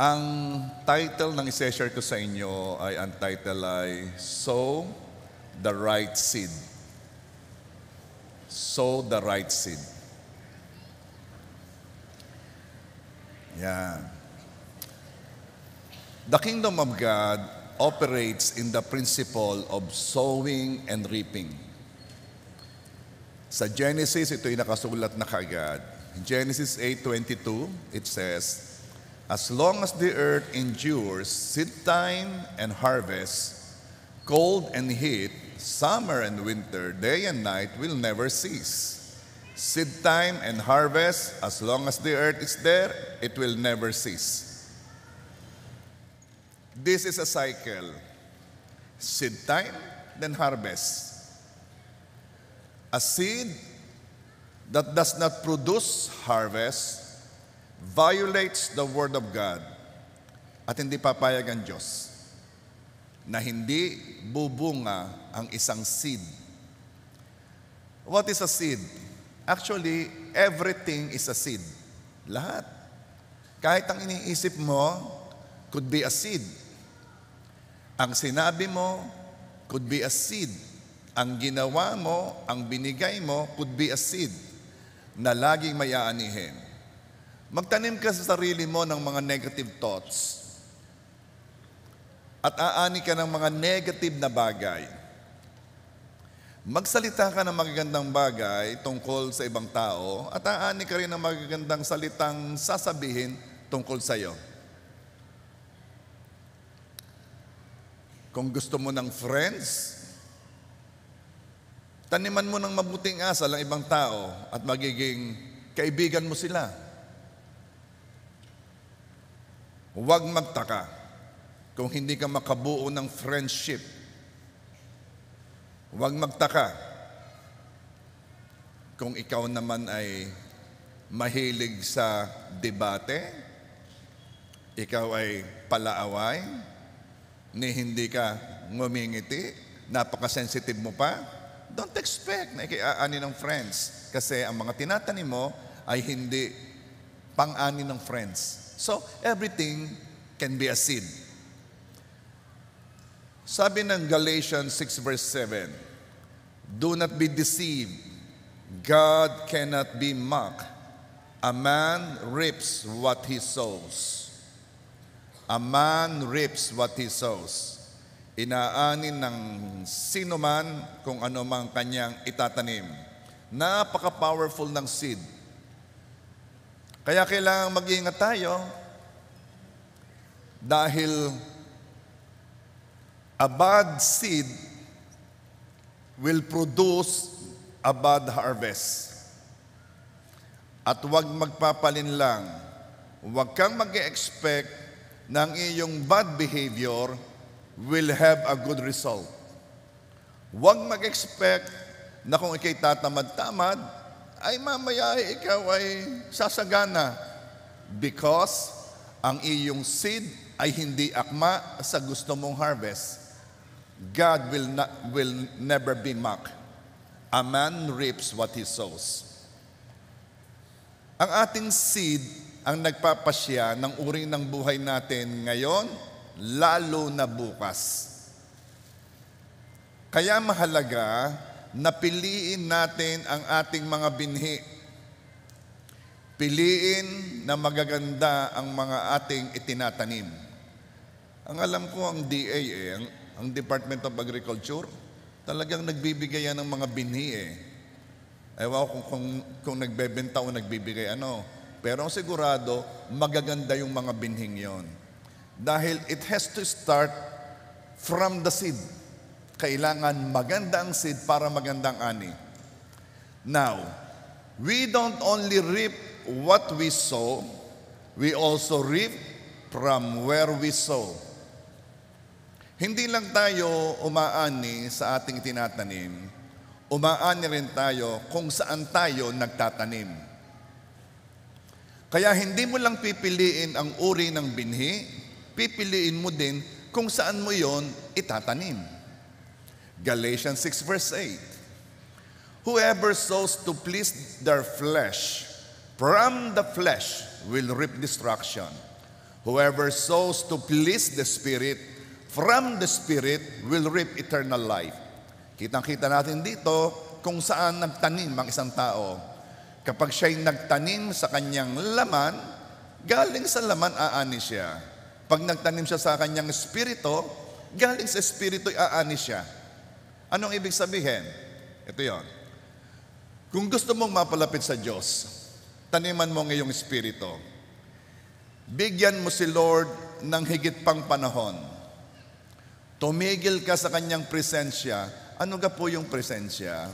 Ang title ng i-share ko sa inyo ay ang title ay Sow the Right Seed. Sow the right seed. Yan. The kingdom of God operates in the principle of sowing and reaping. Sa Genesis, ito'y nakasulat na kaagad. In Genesis 8:22, it says, "As long as the earth endures, seed time and harvest, cold and heat, summer and winter, day and night will never cease. Seed time and harvest, as long as the earth is there, it will never cease." This is a cycle. Seed time, then harvest. A seed that does not produce harvest violates the Word of God at hindi papayag ang Diyos na hindi bubunga ang isang seed. What is a seed? Actually, everything is a seed. Lahat. Kahit ang iniisip mo could be a seed. Ang sinabi mo could be a seed. Ang ginawa mo, ang binigay mo could be a seed na laging may aanihin. Magtanim ka sa sarili mo ng mga negative thoughts at aani ka ng mga negative na bagay. Magsalita ka ng magagandang bagay tungkol sa ibang tao at aani ka rin ng magagandang salitang sasabihin tungkol sa iyo. Kung gusto mo ng friends, taniman mo ng mabuting asal ang ibang tao at magiging kaibigan mo sila. Huwag magtaka kung hindi ka makabuo ng friendship. Huwag magtaka kung ikaw naman ay mahilig sa debate, ikaw ay palaaway, ni hindi ka ngumingiti, napaka-sensitive mo pa. Don't expect na ikiaani ng friends kasi ang mga tinatanim mo ay hindi pang-ani ng friends. So, everything can be a seed. Sabi ng Galatians 6 verse 7, "Do not be deceived. God cannot be mocked. A man reaps what he sows." A man reaps what he sows. Inaanin ng sino man kung ano mang kanyang itatanim. Napaka-powerful ng seed. Kaya kailangan mag-iingat tayo dahil a bad seed will produce a bad harvest. At huwag magpapalinlang. Huwag kang mag-expect na ang iyong bad behavior will have a good result. Huwag mag-expect na kung ikay tatamad-tamad, ay mamaya ikaw ay sasagana because ang iyong seed ay hindi akma sa gusto mong harvest. God will never be mocked. A man reaps what he sows. Ang ating seed ang nagpapasya ng uri ng buhay natin ngayon, lalo na bukas. Kaya mahalaga na piliin natin ang ating mga binhi. Piliin na magaganda ang mga ating itinatanim. Ang alam ko ang DA, ang Department of Agriculture, talagang nagbibigay yan ng mga binhi Ewan ko kung nagbebenta o nagbibigay ano. Pero ang sigurado, magaganda yung mga binhing yon. Dahil it has to start from the seed. Kailangan maganda ang seed para magandang ani. Now, we don't only reap what we sow, we also reap from where we sow. Hindi lang tayo umaani sa ating tinatanim, umaani rin tayo kung saan tayo nagtatanim. Kaya hindi mo lang pipiliin ang uri ng binhi, pipiliin mo din kung saan mo yon itatanim. Galatians 6 verse 8, "Whoever sows to please their flesh, from the flesh will reap destruction. Whoever sows to please the Spirit, from the Spirit will reap eternal life. Kitang-kita natin dito kung saan nagtanim ang isang tao. Kapag siya'y nagtanim sa kanyang laman, galing sa laman aani siya. Pag nagtanim siya sa kanyang espiritu, galing sa espiritu aani siya. Anong ibig sabihin? Ito yon. Kung gusto mong mapalapit sa Diyos, taniman mo ngayong espiritu. Bigyan mo si Lord ng higit pang panahon. Tumigil ka sa kanyang presensya. Ano ga po yung presensya?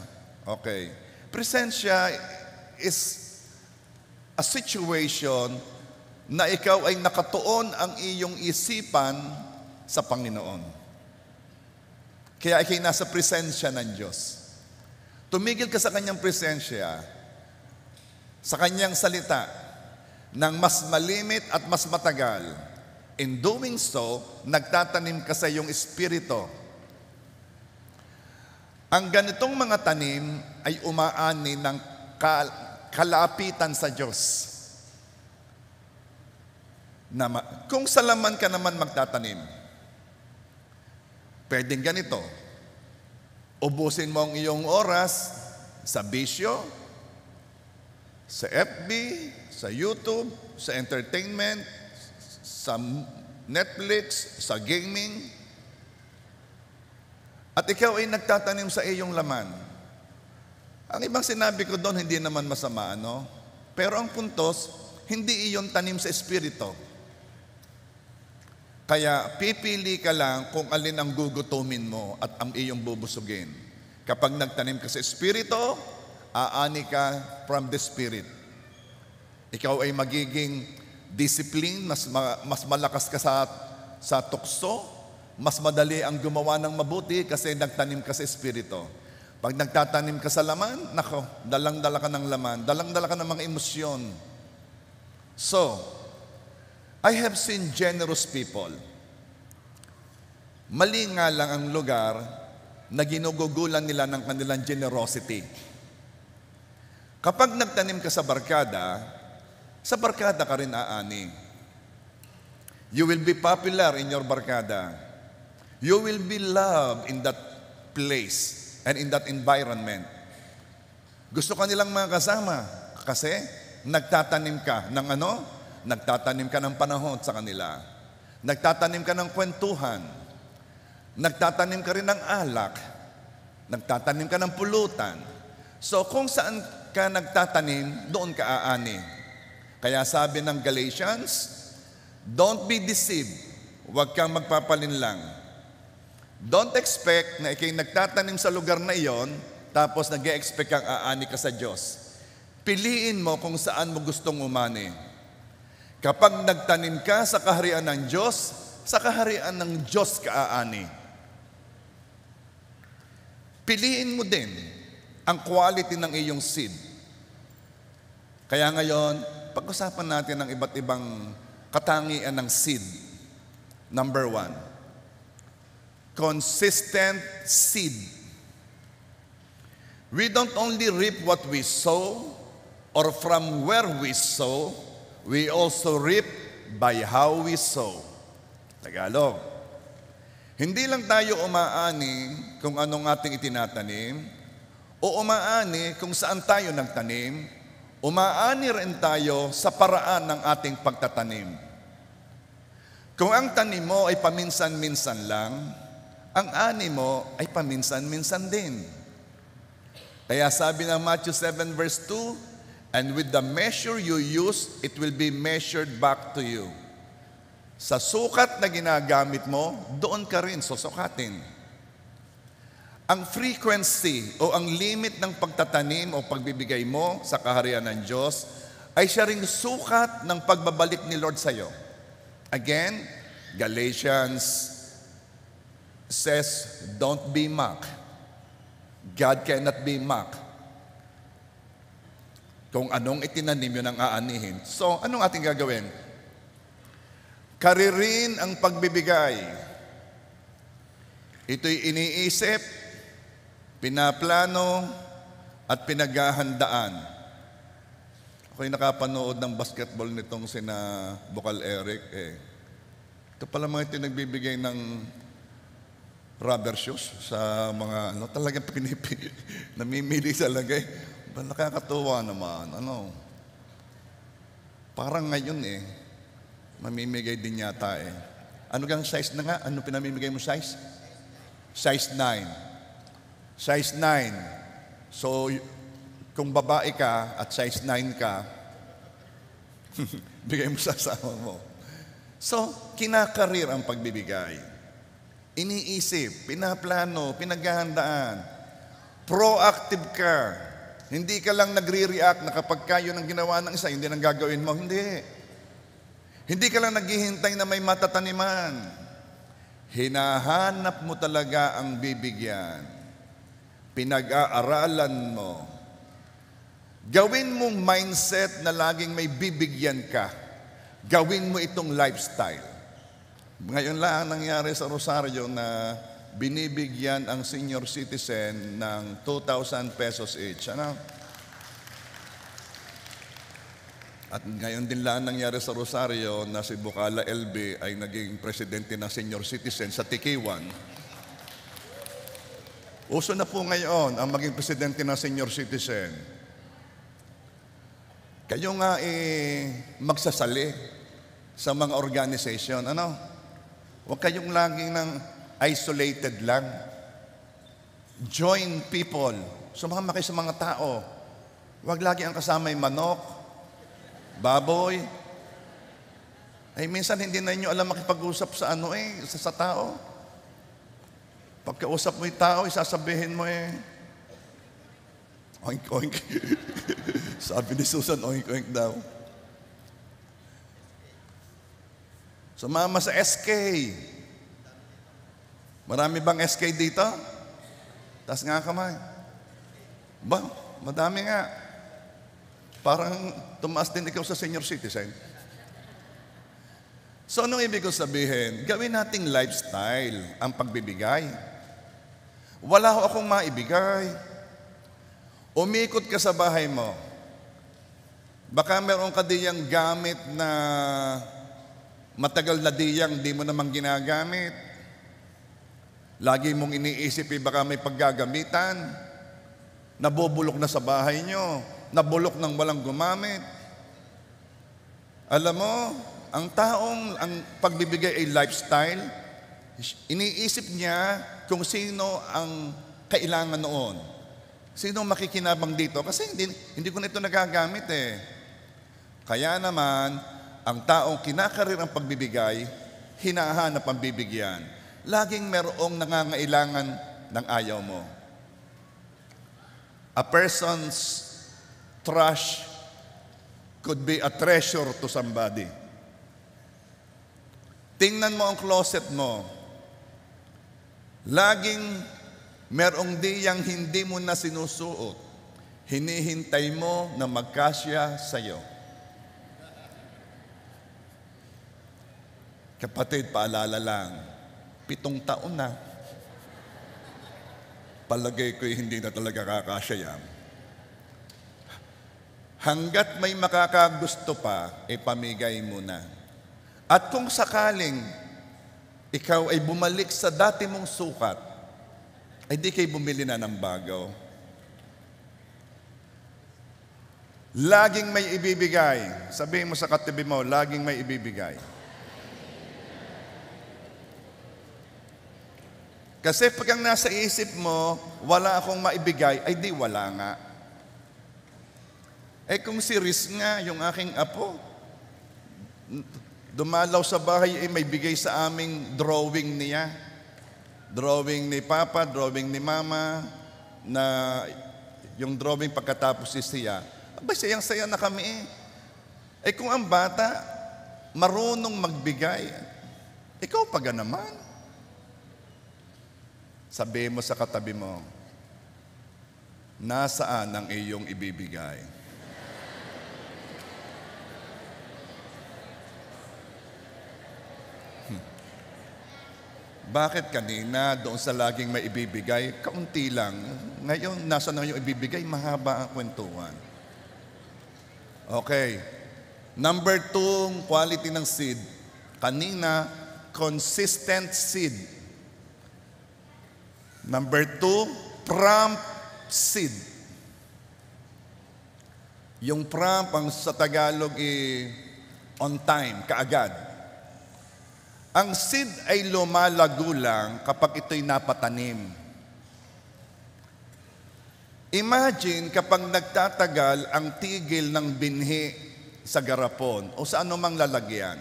Okay. Presensya is a situation na ikaw ay nakatuon ang iyong isipan sa Panginoon. Kaya ikay nasa presensya ng Diyos. Tumigil ka sa kanyang presensya, sa kanyang salita, ng mas malimit at mas matagal. In doing so, nagtatanim ka sa iyong espiritu. Ang ganitong mga tanim ay umaani ng kalapitan sa Diyos. Kung sa laman ka naman magtatanim, pwedeng ganito. Ubusin mo ang iyong oras sa bisyo, sa FB, sa YouTube, sa entertainment, sa Netflix, sa gaming. At ikaw ay nagtatanim sa iyong laman. Ang ibang sinabi ko doon, hindi naman masama, no? Pero ang puntos, hindi iyon tanim sa espiritu. Kaya pipili ka lang kung alin ang gugutumin mo at ang iyong bubusugin. Kapag nagtanim ka sa espiritu, aani ka from the Spirit. Ikaw ay magiging discipline, mas malakas ka sa tukso, mas madali ang gumawa ng mabuti kasi nagtanim ka sa espiritu. Pag nagtatanim ka sa laman, nako, dalang-dala ka ng laman, dalang-dala ka ng mga emosyon. So, I have seen generous people. Mali nga lang ang lugar na ginugugulan nila ng kanilang generosity. Kapag nagtanim ka sa barkada ka rin aani. You will be popular in your barkada. You will be loved in that place and in that environment. Gusto ka nilang mga kasama kasi nagtatanim ka ng ano? Nagtatanim ka ng panahon sa kanila. Nagtatanim ka ng kwentuhan. Nagtatanim ka rin ng alak. Nagtatanim ka ng pulutan. So kung saan ka nagtatanim, doon ka aani. Kaya sabi ng Galatians, don't be deceived. Huwag kang magpapalinlang. Don't expect na ikay nagtatanim sa lugar na iyon, tapos nag-e-expect kang aani ka sa Diyos. Piliin mo kung saan mo gustong umani. Kapag nagtanim ka sa kaharian ng Diyos, sa kaharian ng Diyos ka aani. Piliin mo din ang quality ng iyong seed. Kaya ngayon, pag-usapan natin ang iba't ibang katangian ng seed. Number 1, consistent seed. We don't only reap what we sow or from where we sow, we also reap by how we sow. Tagalog. Hindi lang tayo umaani kung anong ating itinatanim, o umaani kung saan tayo nagtanim, umaani rin tayo sa paraan ng ating pagtatanim. Kung ang tanim mo ay paminsan-minsan lang, ang ani mo ay paminsan-minsan din. Kaya sabi ng Matthew 7 verse 2, and with the measure you use, it will be measured back to you. Sa sukat na ginagamit mo, doon ka rin susukatin. Ang frequency o ang limit ng pagtatanim o pagbibigay mo sa kaharian ng Diyos ay siya ring sukat ng pagbabalik ni Lord sa iyo. Again, Galatians says, don't be mocked. God cannot be mocked. Kung anong itinanim yun ang aanihin. So, anong ating gagawin? Karirin ang pagbibigay. Ito'y iniisip, pinaplano, at pinaghahandaan. Ako'y nakapanood ng basketball nitong sina Bukal Eric. Ito pala mga ito nagbibigay ng rubber shoes sa mga, talagang namimili sa lagay. Nakakatuwa naman, Parang ngayon mamimigay din yata Ano gang size na nga? Ano pinamimigay mo size? Size 9. Size 9. So, kung babae ka at size 9 ka, bigay mo sa asawa mo. So, kinakarir ang pagbibigay. Iniisip, pinaplano, pinaghahandaan. Proactive ka. Hindi ka lang nagre-react na kapag kayo ng ginawa ng isa, hindi nang gagawin mo. Hindi. Hindi ka lang naghihintay na may matataniman. Hinahanap mo talaga ang bibigyan. Pinag-aaralan mo. Gawin mong mindset na laging may bibigyan ka. Gawin mo itong lifestyle. Ngayon lang nangyari sa Rosario na binibigyan ang senior citizen ng 2,000 pesos each. At ngayon din lang nangyari sa Rosario na si Bukala LB ay naging presidente ng senior citizen sa Tikiwan. Uso na po ngayon ang maging presidente ng senior citizen. Kayo nga magsasali sa mga organization. Huwag kayong laging isolated lang. Join people. Sumama kayo sa mga tao. Huwag lagi ang kasama yung manok, baboy. Minsan hindi na inyo alam makipag-usap sa sa tao. Pagkausap mo yung tao, isasabihin mo oink, oink. Sabi ni Susan, oink, oink daw. Sumama sa SK. Marami bang SK dito? Taas nga kamay. Madami nga. Parang tumaas din ikaw sa senior citizen. So, anong ibig ko sabihin? Gawin nating lifestyle ang pagbibigay. Wala ho akong maibigay. Umikot ka sa bahay mo. Baka meron ka diyang gamit na matagal na diyang di mo namang ginagamit. Lagi mong iniisip baka may paggagamitan. Nabubulok na sa bahay nyo. Nabulok ng walang gumamit. Alam mo, ang pagbibigay ay lifestyle, iniisip niya kung sino ang kailangan noon. Sino makikinabang dito? Kasi hindi ko na ito nagagamit Kaya naman, ang taong kinakarir ang pagbibigay, hinahanap ang bibigyan. Laging merong nangangailangan ng ayaw mo. A person's trash could be a treasure to somebody. Tingnan mo ang closet mo. Laging merong diyang hindi mo na sinusuot. Hinihintay mo na magkasya sa'yo. Kapatid, paalala lang, 7 taon na. Palagay ko'y hindi na talaga kakasya yan. Hanggat may makakagusto pa, pamigay mo na. At kung sakaling ikaw ay bumalik sa dati mong sukat, ay di kayo bumili na ng bago. Laging may ibibigay. Sabihin mo sa katabi mo, laging may ibibigay. Kasi pag ang nasa isip mo, wala akong maibigay, ay di wala nga. Kung si Riz nga, yung aking apo, dumalaw sa bahay, may bigay sa aming drawing niya. Drawing ni Papa, drawing ni Mama, na yung drawing pagkatapos siya. Sayang-saya na kami kung ang bata, marunong magbigay, ikaw pa naman. Sabihin mo sa katabi mo, nasaan ang iyong ibibigay? Bakit kanina doon sa laging may ibibigay, kaunti lang. Ngayon, nasa na yung ibibigay, mahaba ang kwentuhan. Okay. Number 2, quality ng seed. Kanina, consistent seed. Number 2, prompt seed. Yung prompt, ang sa Tagalog on time, kaagad. Ang seed ay lumalago lang kapag ito'y napatanim. Imagine kapag nagtatagal ang tigil ng binhi sa garapon o sa anumang lalagyan,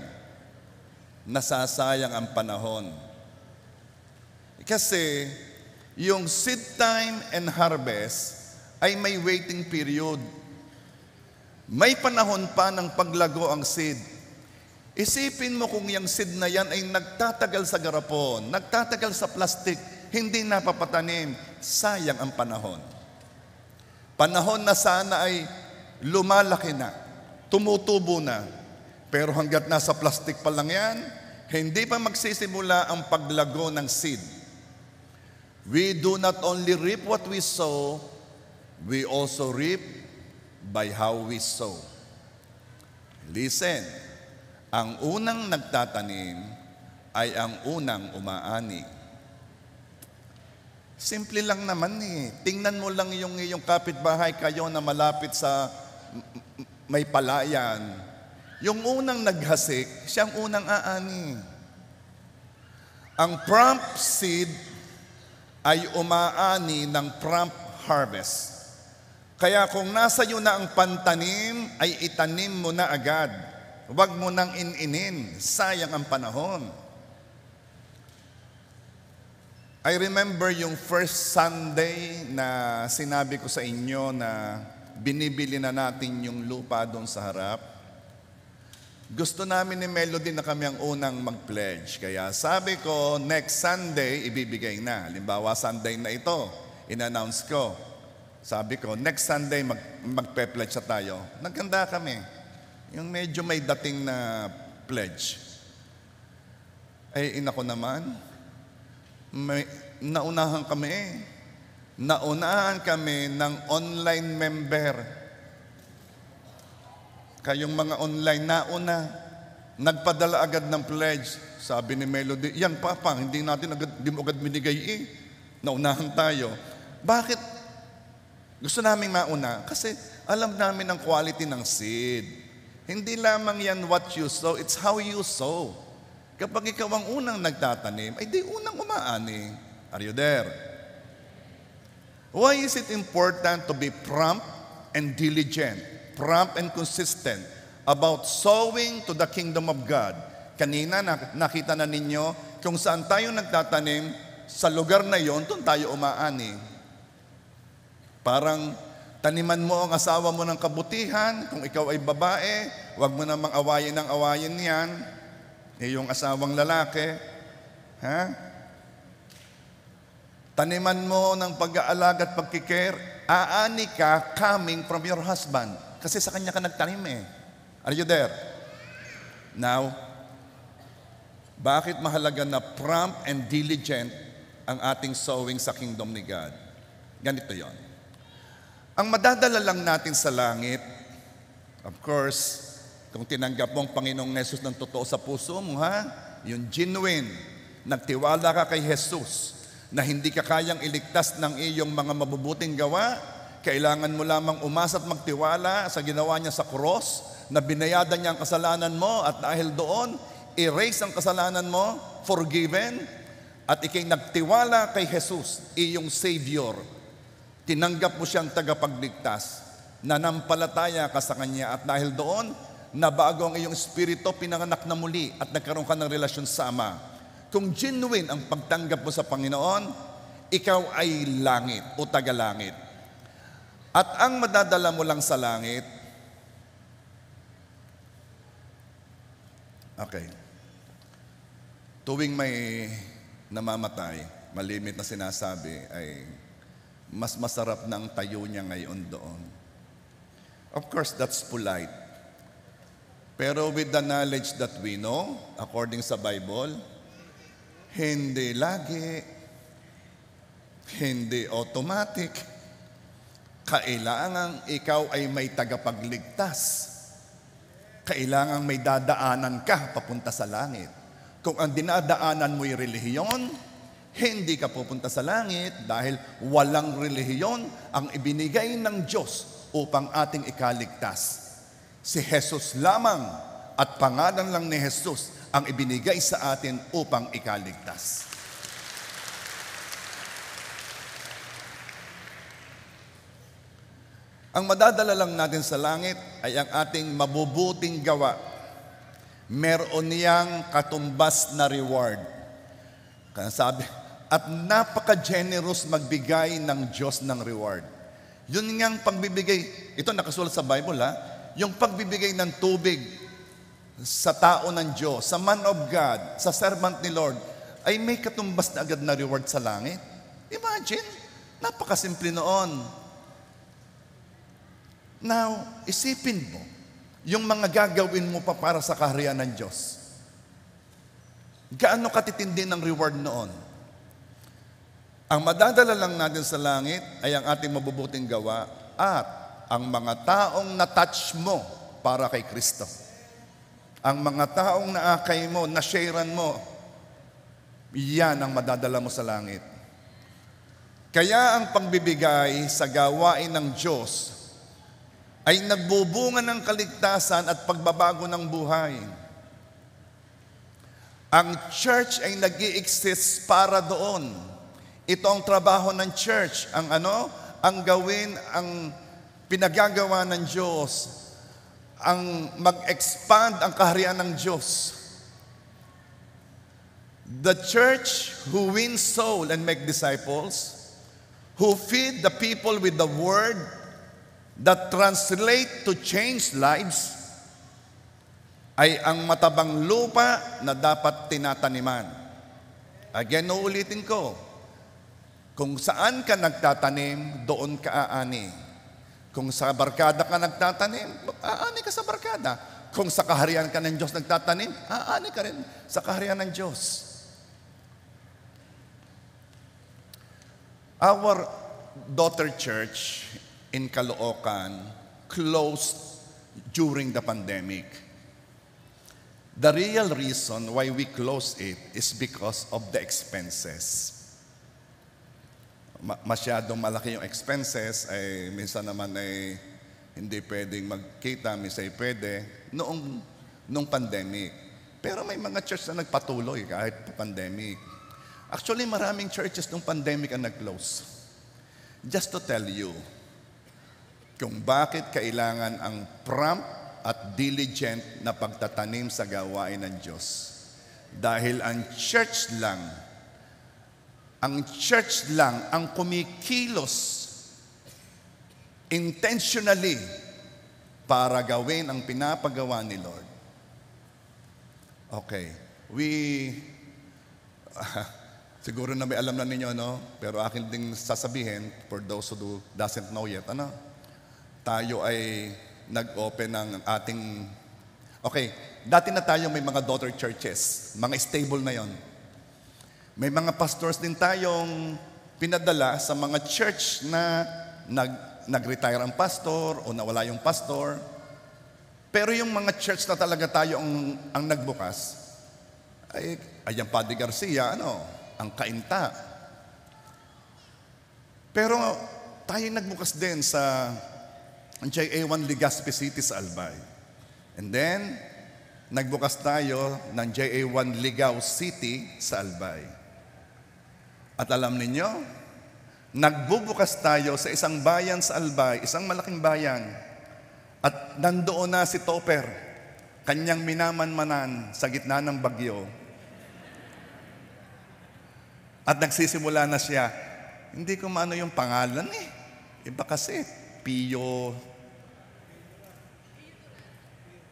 nasasayang ang panahon. Kasi yung seed time and harvest ay may waiting period. May panahon pa ng paglago ang seed. Isipin mo kung yung seed na yan ay nagtatagal sa garapon, nagtatagal sa plastic, hindi napapatanim, sayang ang panahon. Panahon na sana ay lumalaki na, tumutubo na. Pero hanggat nasa plastic pa lang yan, hindi pa magsisimula ang paglago ng seed. We do not only reap what we sow, we also reap by how we sow. Listen, ang unang nagtatanim ay ang unang umaani. Simple lang naman Tingnan mo lang yung iyong kapitbahay kayo na malapit sa may palayan. Yung unang naghasik, siyang unang aani. Ang prompt seed ay umaani ng prompt harvest. Kaya kung nasa iyo na ang pantanim, ay itanim mo na agad. Huwag mo nang ininin, sayang ang panahon. I remember yung first Sunday na sinabi ko sa inyo na binibili na natin yung lupa doon sa harap. Gusto namin ni Melody na kami ang unang mag-pledge. Kaya sabi ko, next Sunday, ibibigay na. Halimbawa, Sunday na ito, in-announce ko. Sabi ko, next Sunday, magpe-pledge na tayo. Nagkanda kami. Yung medyo may dating na pledge. Ay, inako naman. Naunahan kami ng online member. Kayong mga online, nauna. Nagpadala agad ng pledge. Sabi ni Melody, yan papa, hindi mo agad binigay Naunahan tayo. Bakit? Gusto namin mauna. Kasi alam namin ang quality ng seed. Hindi lamang yan what you sow, it's how you sow. Kapag ikaw ang unang nagtatanim, ay di unang umaani. Are you there? Why is it important to be prompt and diligent, prompt and consistent about sowing to the kingdom of God? Kanina nakita na ninyo kung saan tayo nagtatanim, sa lugar na yon, doon tayo umaani. Parang taniman mo ang asawa mo ng kabutihan, kung ikaw ay babae, huwag mo namang awayin ng awayin yan. Yung asawang lalaki, taniman mo ng pag-aalaga at pagkikare, aani ka coming from your husband. Kasi sa kanya ka nagtanim Are you there? Now, bakit mahalaga na prompt and diligent ang ating sowing sa kingdom ni God? Ganito yon. Ang madadala lang natin sa langit, of course, kung tinanggap mo ang Panginoong Jesus ng totoo sa puso mo, yung genuine, nagtiwala ka kay Jesus, na hindi ka kayang iligtas ng iyong mga mabubuting gawa, kailangan mo lamang umasa at magtiwala sa ginawa niya sa cross, na binayadan niya ang kasalanan mo at dahil doon, erase ang kasalanan mo, forgiven, at ikay nagtiwala kay Jesus, iyong Savior. Tinanggap mo siyang tagapagligtas, nanampalataya ka sa Kanya at dahil doon, nabago ang iyong espiritu, pinanganak na muli at nagkaroon ka ng relasyon sa Ama. Kung genuine ang pagtanggap mo sa Panginoon, ikaw ay langit o tagalangit. At ang madadala mo lang sa langit, okay, tuwing may namamatay, malimit na sinasabi, ay mas masarap na ang tayo niya ngayon doon. Of course, that's polite. Pero with the knowledge that we know, according sa Bible, hindi lagi, hindi automatic, kailangan ikaw ay may tagapagligtas Kailangan may dadaanan ka papunta sa langit. Kung ang dinadaanan mo'y relihiyon, hindi ka pupunta sa langit dahil walang relihiyon ang ibinigay ng Diyos upang ating ikaligtas. Si Jesus lamang at pangalan lang ni Jesus ang ibinigay sa atin upang ikaligtas. Ang madadala lang natin sa langit ay ang ating mabubuting gawa. Meron niyang katumbas na reward. Kaya sabi, at napaka-generous magbigay ng Diyos ng reward. Yun ngang pagbibigay, ito nakasulat sa Bible yung pagbibigay ng tubig sa tao ng Diyos, sa man of God, sa servant ni Lord, ay may katumbas na agad na reward sa langit. Imagine, napakasimple noon. Now, isipin mo, yung mga gagawin mo pa para sa kaharian ng Diyos. Gaano katitindi ng reward noon? Ang madadala lang natin sa langit ay ang ating mabubuting gawa at ang mga taong na-touch mo para kay Kristo. Ang mga taong naakay mo, na-sharean mo, yan ang madadala mo sa langit. Kaya ang pagbibigay sa gawain ng Diyos ay nagbubunga ng kaligtasan at pagbabago ng buhay. Ang church ay nag-i-exist para doon. Ito ang trabaho ng church. Ang gawin, ang pinagagawa ng Diyos, ang mag-expand ang kaharian ng Diyos. The church who wins soul and make disciples, who feed the people with the word that translate to change lives, ay ang matabang lupa na dapat tinataniman. Again, uulitin ko, kung saan ka nagtatanim, doon ka aani. Kung sa barkada ka nagtatanim, aani ka sa barkada. Kung sa kaharian ka ng Diyos nagtatanim, aani ka rin sa kaharian ng Diyos. Our daughter church in Caloocan closed during the pandemic. The real reason why we closed it is because of the expenses. Masyadong malaki yung expenses, ay minsan naman ay hindi pwedeng magkita, minsan ay pwede, noong pandemic. Pero may mga church na nagpatuloy kahit pandemic. Actually, maraming churches noong pandemic ang nag-close. Just to tell you, kung bakit kailangan ang prompt at diligent na pagtatanim sa gawain ng Diyos. Dahil ang church lang ang kumikilos intentionally para gawin ang pinapagawa ni Lord. Okay, siguro na may alam na ninyo, pero akin ding sasabihin, for those who doesn't know yet, tayo ay nag-open ng ating... Okay, dati na tayo may mga daughter churches, mga stable na yon. May mga pastors din tayong pinadala sa mga church na nag-retire ang pastor o nawala yung pastor. Pero yung mga church na talaga tayo ang nagbukas, ay ang Padre Garcia, ang Kainta. Pero tayo nagbukas din sa JA1 Legazpi City sa Albay. And then, nagbukas tayo ng JA1 Ligao City sa Albay. At alam ninyo, nagbubukas tayo sa isang bayan sa Albay, isang malaking bayan. At nandoon na si Topper, kanyang minamanmanan sa gitna ng bagyo. At nagsisimula na siya, hindi ko maano yung pangalan Iba kasi,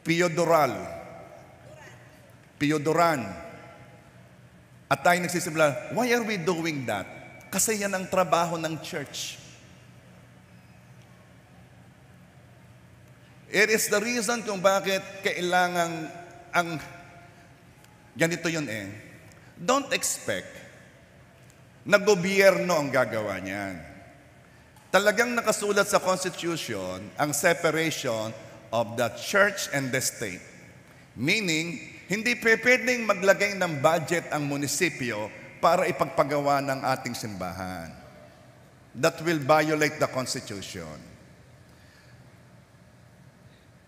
Piodoran. At tayo nagsisimula, why are we doing that? Kasi yan ang trabaho ng church. It is the reason kung bakit kailangan ganito yun Don't expect na gobyerno ang gagawa niyan. Talagang nakasulat sa Constitution ang separation of the church and the state. Meaning, hindi pwedeng maglagay ng budget ang munisipyo para ipagpagawa ng ating simbahan. That will violate the Constitution.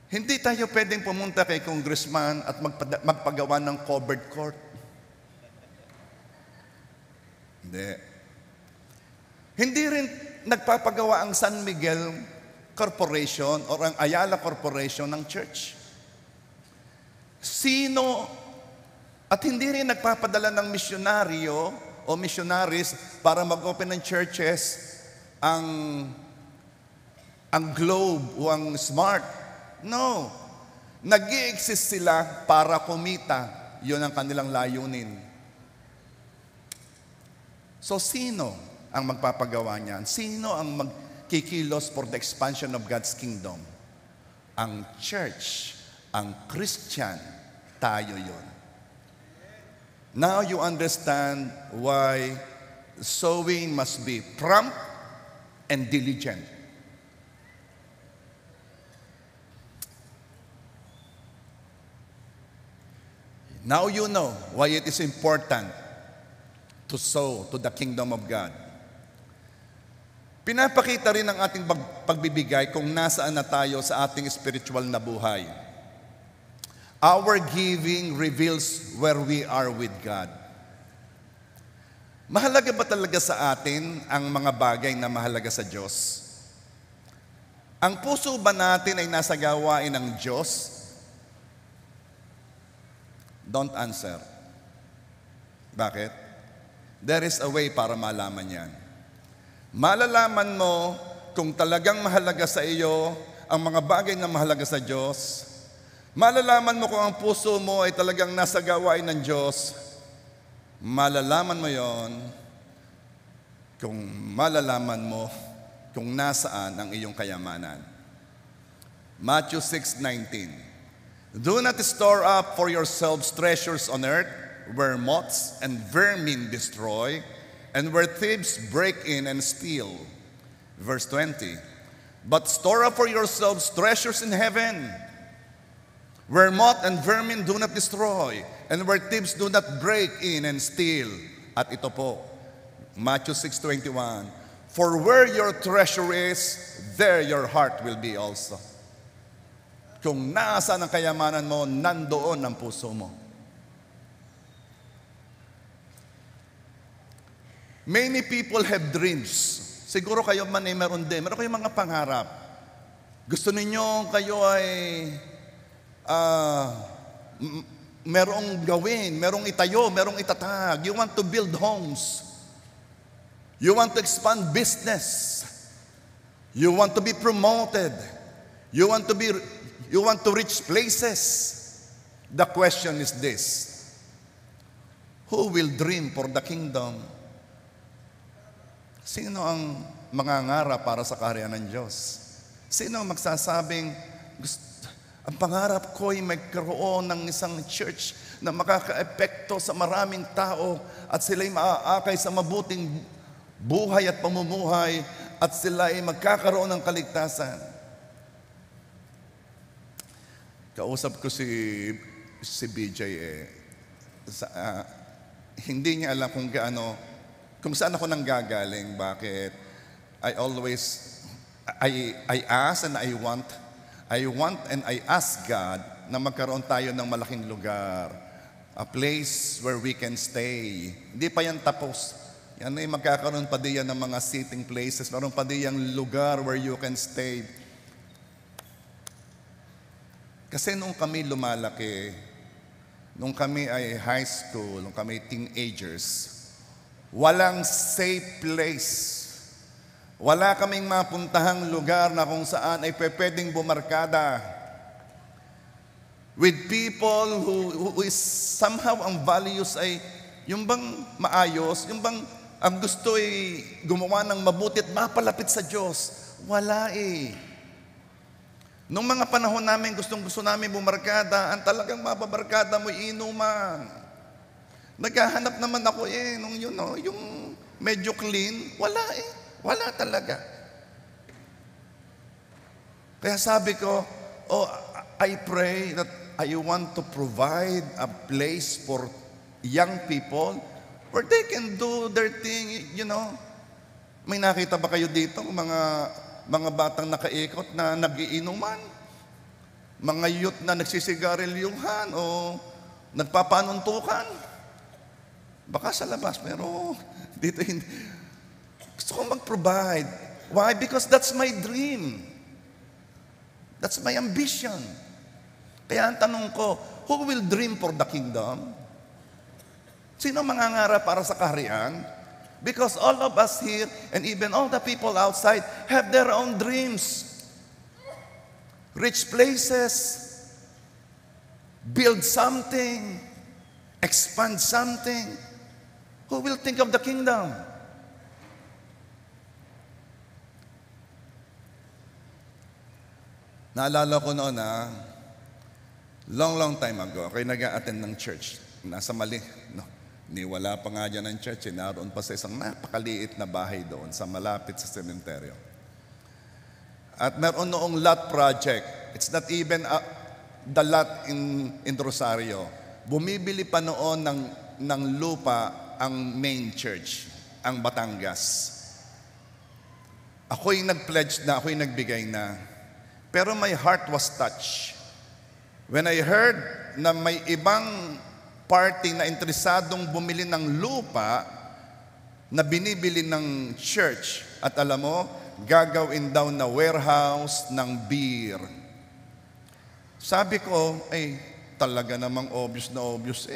Hindi tayo pwedeng pumunta kay congressman at magpagawa ng covered court. Hindi. Hindi rin nagpapagawa ang San Miguel Corporation o ang Ayala Corporation ng church. Sino at hindi rin nagpapadala ng misyonaryo o missionaries para mag-open ng churches ang Globe o ang Smart. No. Nag-i-exist sila para kumita. Yun ang kanilang layunin. So, sino ang magpapagawa niyan? Sino ang magkikilos for the expansion of God's kingdom? Ang church, ang Christian, tayo yun. Now you understand why sowing must be prompt and diligent. Now you know why it is important to sow to the kingdom of God. Pinapakita rin ang ating pagbibigay kung nasaan na tayo sa ating spiritual na buhay. Our giving reveals where we are with God. Mahalaga ba talaga sa atin ang mga bagay na mahalaga sa Diyos? Ang puso ba natin ay nasa gawain ng Diyos? Don't answer. Bakit? There is a way para malaman yan. Malalaman mo kung talagang mahalaga sa iyo ang mga bagay na mahalaga sa Diyos. Malalaman mo kung ang puso mo ay talagang nasa gawain ng Diyos. Malalaman mo yon kung malalaman mo kung nasaan ang iyong kayamanan. Matthew 6:19. Do not store up for yourselves treasures on earth, where moths and vermin destroy, and where thieves break in and steal. Verse 20. But store up for yourselves treasures in heaven, where moth and vermin do not destroy, and where thieves do not break in and steal. At ito po, Matthew 6:21. For where your treasure is, there your heart will be also. Kung nasaan ang kayamanan mo, nandoon ang puso mo. Many people have dreams. Siguro kayo man ay meron din. Meron kayong mga pangarap. Gusto ninyo kayo ay merong gawin, merong itayo, merong itatag. You want to build homes. You want to expand business. You want to be promoted. You want to reach places. The question is this: who will dream for the kingdom? Sino ang mangangarap para sa kaharian ng Diyos? Sino ang magsasabing, ang pangarap ko ay magkaroon ng isang church na makaka-epekto sa maraming tao at sila'y maaakay sa mabuting buhay at pamumuhay at sila ay magkakaroon ng kaligtasan? Kausap ko si BJ hindi niya alam kung saan ako nanggagaling, bakit. I ask and I want and I ask God na magkaroon tayo ng malaking lugar, a place where we can stay. Hindi pa yan tapos. Yan ay magkakaroon pa diyan ng mga sitting places, meron pa diyan lugar where you can stay. Kasi nung kami lumalaki, nung kami ay high school, nung kami teenagers, walang safe place. Wala kaming mapuntahang lugar na kung saan ay pwedeng bumarkada with people who is somehow ang values ay yung bang maayos, yung bang ang gusto ay gumawa ng mabuti at mapalapit sa Diyos. Wala eh. Nung mga panahon namin, gusto namin bumarkada, ang talagang mababarkada mo inuman. Naghahanap naman ako nung yung medyo clean, wala talaga. Kaya sabi ko, Oh, I pray that I want to provide a place for young people where they can do their thing, you know. May nakita ba kayo dito, mga batang nakaikot na nagiinuman? Mga youth na nagsisigarilyohan o nagpapanuntukan? Baka sa labas, pero dito hindi. Gusto ko mag-provide. Why? Because that's my dream. That's my ambition. Kaya ang tanong ko, who will dream for the kingdom? Sino mangangarap para sa kaharian? Because all of us here and even all the people outside have their own dreams. Rich places, build something, expand something. Who will think of the kingdom? Naalala ko noon long time ago, ako nag-a-attend ng church. Nasa Mali, no? Wala pa nga dyan ng church, naroon pa sa isang napakaliit na bahay doon, sa malapit sa sementeryo. At meron noong lot project. It's not even the lot in Rosario. Bumibili pa noon ng lupa ang main church, ang Batangas. Ako'y nag-pledge na, ako'y nagbigay na. Pero my heart was touched. When I heard na may ibang party na interesadong bumili ng lupa na binibili ng church, at alam mo, gagawin daw na warehouse ng beer. Sabi ko, talaga namang obvious na obvious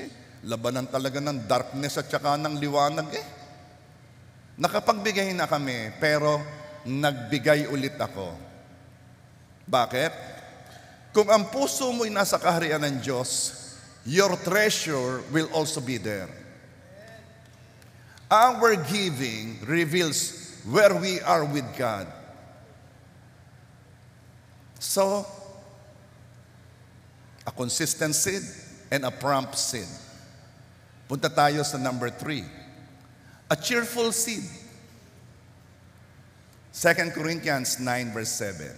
Labanan talaga ng darkness at saka ng liwanag Nakapagbigay na kami, pero nagbigay ulit ako. Bakit? Kung ang puso mo'y nasa kaharian ng Diyos, your treasure will also be there. Our giving reveals where we are with God. So, a consistent seed and a prompt seed. Punta tayo sa number 3. A cheerful seed. 2 Corinthians 9 verse 7.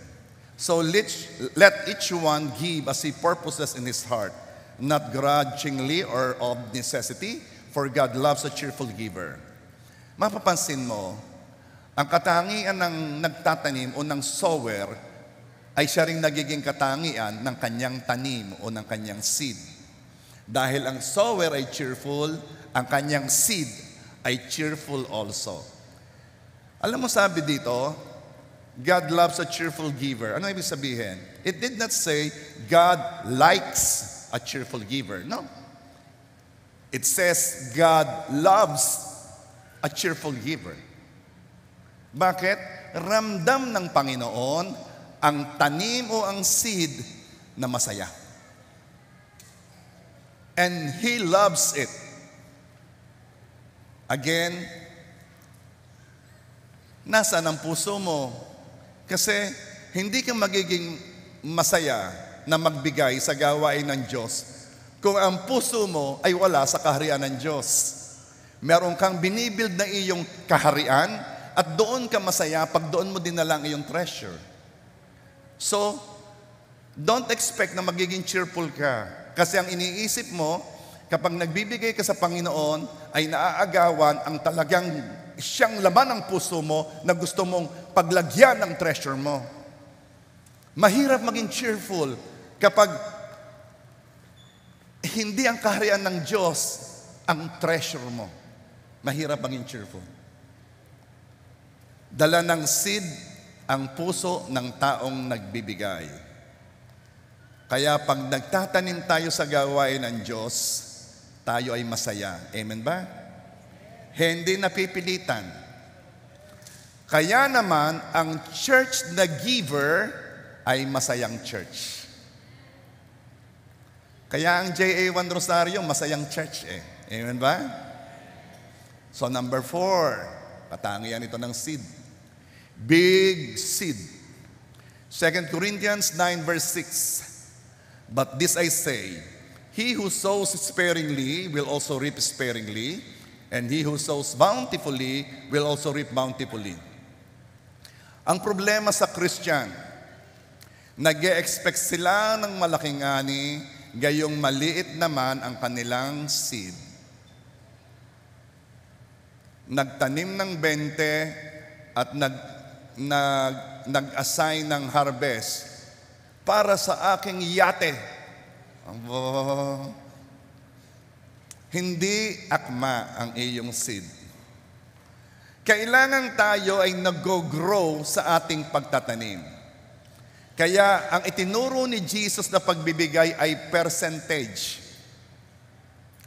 So let each one give as he purposes in his heart, not grudgingly or of necessity, for God loves a cheerful giver. Mapapansin mo, ang katangian ng nagtatanim o ng sower ay siya ring nagiging katangian ng kanyang tanim o ng kanyang seed. Dahil ang sower ay cheerful, ang kanyang seed ay cheerful also. Alam mo sabi dito, God loves a cheerful giver. Ano ibig sabihin? It did not say God likes a cheerful giver. No. It says God loves a cheerful giver. Bakit? Ramdam ng Panginoon ang tanim o ang seed na masaya. And He loves it. Again, nasaan ang puso mo? Kasi hindi ka magiging masaya na magbigay sa gawain ng Diyos kung ang puso mo ay wala sa kaharian ng Diyos. Meron kang binibuild na iyong kaharian at doon ka masaya pag doon mo dinala ang iyong treasure. So, don't expect na magiging cheerful ka. Kasi ang iniisip mo, kapag nagbibigay ka sa Panginoon, ay naaagawan ang talagang siyang laman ng puso mo na gusto mong paglagyan ng treasure mo. Mahirap maging cheerful kapag hindi ang kaharian ng Diyos ang treasure mo. Mahirap maging cheerful. Dala ng seed ang puso ng taong nagbibigay. Kaya pag nagtatanim tayo sa gawain ng Diyos, tayo ay masaya. Amen ba? Hindi napipilitan. Kaya naman, ang church na giver ay masayang church. Kaya ang JA1 Rosario, masayang church Amen ba? So number 4, katangian ito ng seed. Big seed. 2 Corinthians 9 verse 6. But this I say, he who sows sparingly will also reap sparingly, and he who sows bountifully will also reap bountifully. Ang problema sa Christian, Nag-e-expect sila ng malaking ani, gayong maliit naman ang kanilang seed. Nagtanim ng 20 at nag-assign ng harvest para sa aking yate. Hindi akma ang iyong seed. Kailangan tayo ay nag-grow sa ating pagtatanim. Kaya ang itinuro ni Jesus na pagbibigay ay percentage.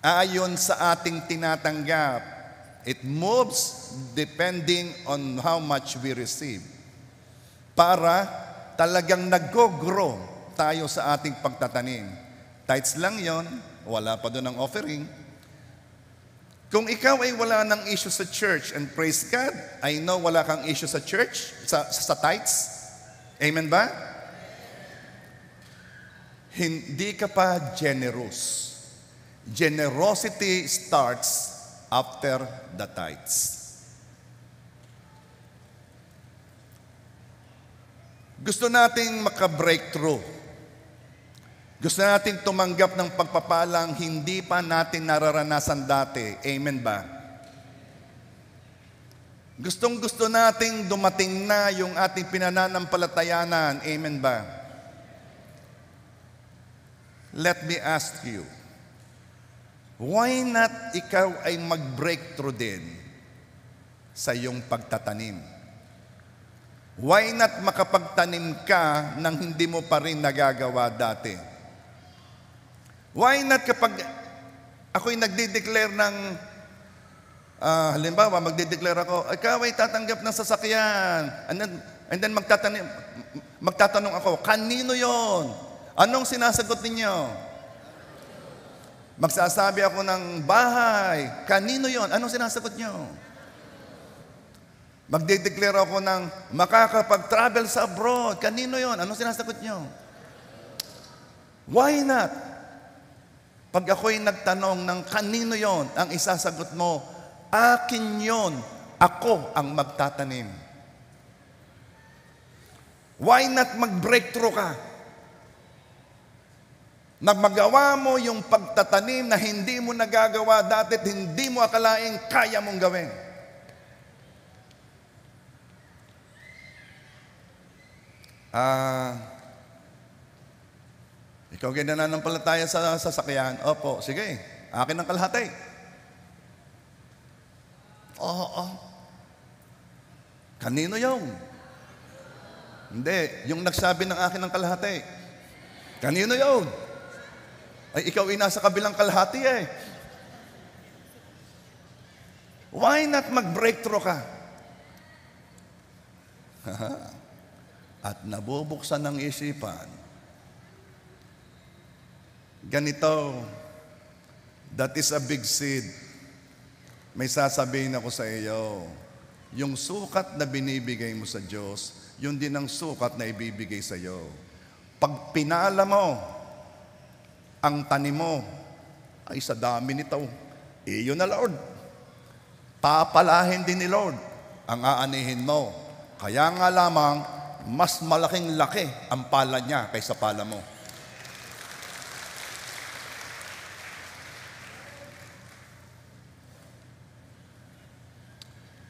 Ayon sa ating tinatanggap, it moves depending on how much we receive. Para talagang nag-grow tayo sa ating pagtatanim. Tithes lang yon, wala pa doon ang offering. Kung ikaw ay wala ng issue sa church, and praise God, I know wala kang issue sa church, sa tithes. Amen ba? Hindi ka pa generous. Generosity starts after the tithes. Gusto nating maka-breakthrough. Gusto nating tumanggap ng pagpapalang hindi pa natin nararanasan dati. Amen ba? Gustong-gusto nating dumating na yung ating pinananampalatayanan. Amen ba? Let me ask you, why not ikaw ay mag-breakthrough din sa iyong pagtatanim? Why not makapagtanim ka nang hindi mo pa rin nagagawa dati? Why not kapag ako'y nagde-declare ng, halimbawa, magde-declare ako, ikaw ay tatanggap ng sasakyan. And then magtatanong ako, kanino yon? Anong sinasagot ninyo? Magsasabi ako ng bahay. Kanino yon? Anong sinasagot nyo? Magde-declare ako ng makakapag-travel sa abroad. Kanino yon? Anong sinasagot nyo? Why not? Pag ako'y nagtanong ng kanino yon, ang isasagot mo, akin yon, ako ang magtatanim. Why not mag-breakthrough ka? Nagmagawa mo yung pagtatanim na hindi mo nagagawa dati at hindi mo akalaing kaya mong gawin. Ikaw ginananampalataya sa sasakyan. Opo, sige, akin ang kalahati. Oo. Kanino yun? Hindi, yung nagsabi ng akin ang kalahati. Kanino yun? Ay, ikaw ay nasa kabilang kalahati eh. Why not mag-breakthrough ka? At nabubuksan ng isipan. Ganito, that is a big seed. May sasabihin ako sa iyo, yung sukat na binibigay mo sa Diyos, yun din ang sukat na ibibigay sa iyo. Pag pinala mo, ang tanim mo, ay sa dami nito, iyon na Lord. Papalahin din ni Lord ang aanihin mo. Kaya nga lamang, mas malaking laki ang pala niya kaysa pala mo.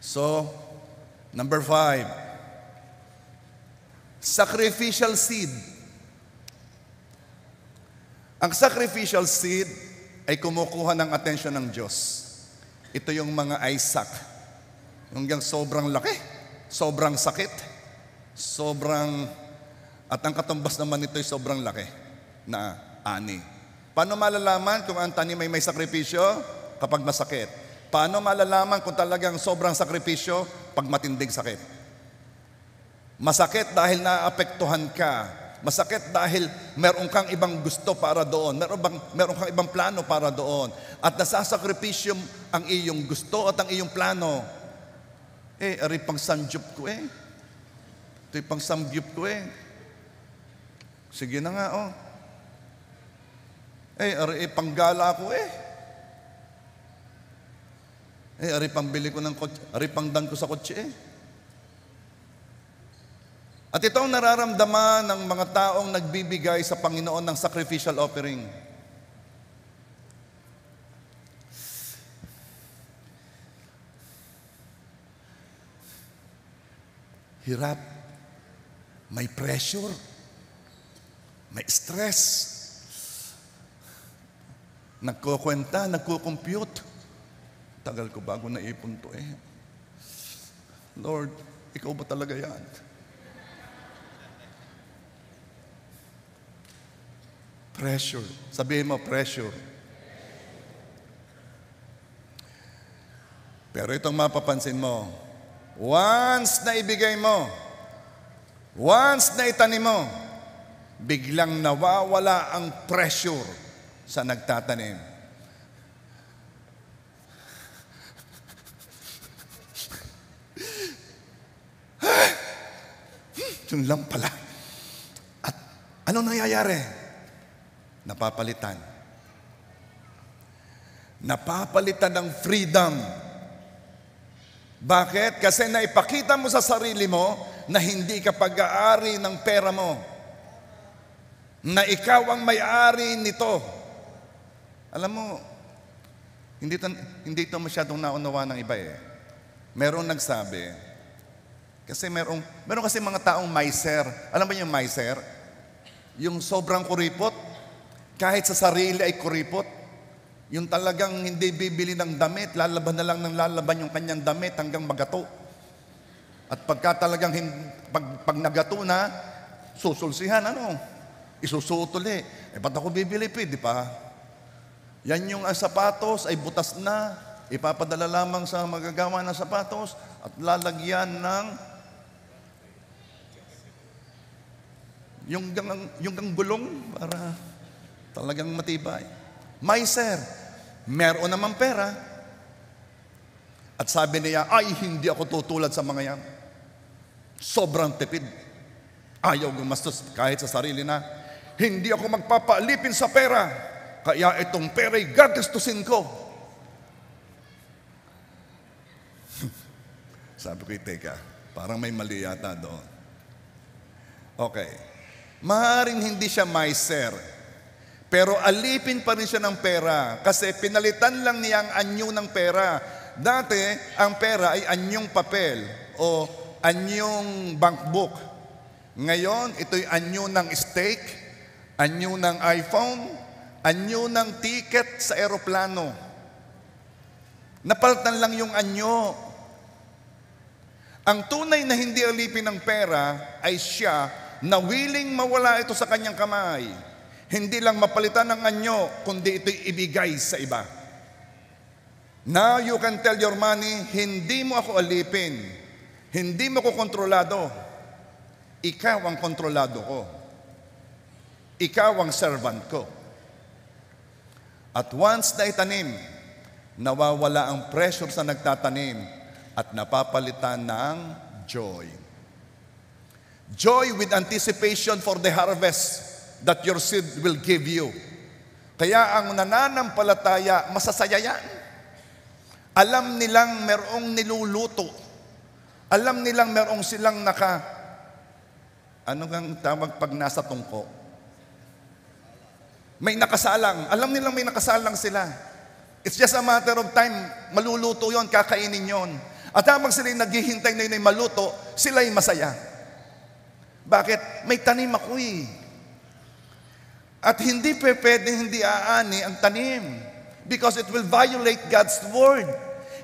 So, number 5, sacrificial seed. Ang sacrificial seed ay kumukuha ng atensyon ng Diyos. Ito yung mga Isaac. Yung sobrang laki, sobrang sakit, at ang katumbas naman nito ay sobrang laki na ani. Paano malalaman kung ang tanim ay may sakripisyo? Kapag masakit. Paano malalaman kung talagang sobrang sakripisyo? Pag matinding sakit. Masakit dahil naapektuhan ka. Masakit dahil meron kang ibang gusto para doon. Meron kang ibang plano para doon. At nasasakripisyo ang iyong gusto at ang iyong plano. Ari pang sanjup ko Ito'y pang samgyup ko Sige na nga ari panggala ko ari pambili ko ng kotse, ari pangdan ko sa kotse At ito ang nararamdaman ng mga taong nagbibigay sa Panginoon ng sacrificial offering. Hirap, may pressure, may stress, nagkukwenta, nagkukompute. Tagal ko bago naipon to eh. Lord, ikaw ba talaga yan? Pressure. Sabihin mo, pressure. Pero itong mapapansin mo, once na ibigay mo, once na itanim mo, biglang nawawala ang pressure sa nagtatanim. Yun lang pala. At ano nangyayari? Napapalitan. Napapalitan ng freedom. Bakit? Kasi naipakita mo sa sarili mo na hindi ka pag-aari ng pera mo. Na ikaw ang may-ari nito. Alam mo, hindi ito masyadong naunawa ng iba eh. Merong nagsabi, kasi meron kasi mga taong miser. Alam ba yung miser? Yung sobrang kuripot, kahit sa sarili ay kuripot. Yung talagang hindi bibili ng damit, lalaban na lang ng lalaban yung kanyang damit hanggang magato. At pagka talagang pag nagato na, susulsihan, isusuot ulit. Ba't ako bibili pa, di ba? Yan yung sapatos ay butas na, ipapadala lamang sa magagawa ng sapatos at lalagyan ng yung gulong para talagang matibay. Miser, meron naman pera. At sabi niya, ay hindi ako tutulad sa mga yan. Sobrang tipid. Ayaw gumastos kahit sa sarili na. Hindi ako magpapaalipin sa pera. Kaya itong pera'y gagastusin ko. Sabi ko, teka, parang may mali yata doon. Okay. Maaaring hindi siya miser, pero alipin pa rin siya ng pera kasi pinalitan lang niya ang anyo ng pera. Dati, ang pera ay anyong papel o anyong bankbook. Ngayon, ito'y anyo ng steak, anyo ng iPhone, anyo ng ticket sa eroplano. Napalitan lang yung anyo. Ang tunay na hindi alipin ng pera ay siya na willing mawala ito sa kanyang kamay. Hindi lang mapalitan ng anyo, kundi ito'y ibigay sa iba. Now you can tell your money, hindi mo ako alipin. Hindi mo ko kontrolado. Ikaw ang kontrolado ko. Ikaw ang servant ko. At once na itanim, nawawala ang pressure sa nagtatanim at napapalitan ng joy. Joy with anticipation for the harvest that your seed will give you. Kaya ang nananampalataya, masasaya yan. Alam nilang merong niluluto. Alam nilang merong silang ano ang tawag pag nasa tungko? May nakasalang. Alam nilang may nakasalang sila. It's just a matter of time. Maluluto yon, kakainin yon. At habang sila'y naghihintay na yun ay maluto, sila'y masaya. Bakit? May tanim ako eh. At hindi pwedeng hindi aani ang tanim. Because it will violate God's word.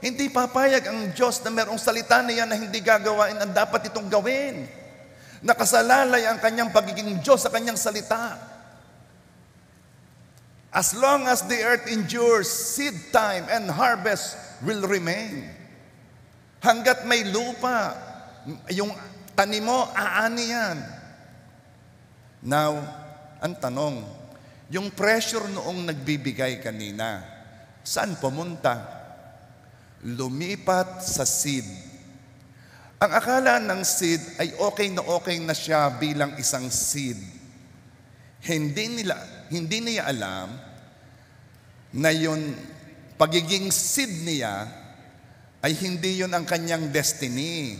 Hindi papayag ang Diyos na merong salita na yan na hindi gagawain ang dapat itong gawin. Nakasalalay ang kanyang pagiging Diyos sa kanyang salita. As long as the earth endures, seed time and harvest will remain. Hanggat may lupa, yung tanim mo, aani yan. Now, ang tanong, yung pressure noong nagbibigay kanina, saan pumunta? Lumipat sa seed. Ang akala ng seed ay okay na siya bilang isang seed. Hindi niya alam na yung pagiging seed niya ay hindi yun ang kanyang destiny.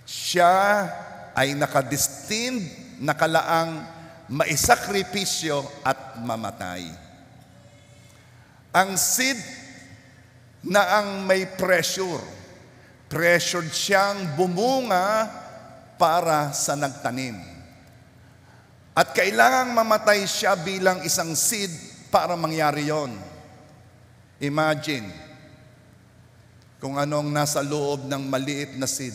Siya ay nakadestined, nakalaang maisakripisyo at mamatay. Ang seed na ang may pressure, pressured siyang bumunga para sa nagtanim. At kailangang mamatay siya bilang isang seed para mangyari yon. Imagine kung anong nasa loob ng maliit na seed.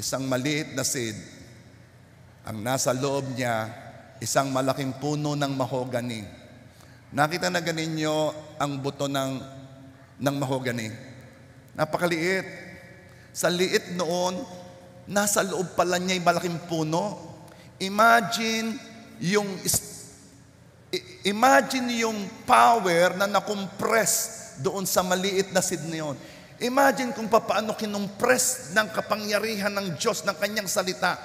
Isang maliit na seed, ang nasa loob niya, isang malaking puno ng mahogany. Nakita na ganinyo ang buto ng mahogany. Napakaliit. Sa liit noon, nasa loob pala niya yung malaking puno. Imagine yung power na nakompress doon sa maliit na seed na yun. Imagine kung paano kinumpress ng kapangyarihan ng Diyos ng kanyang salita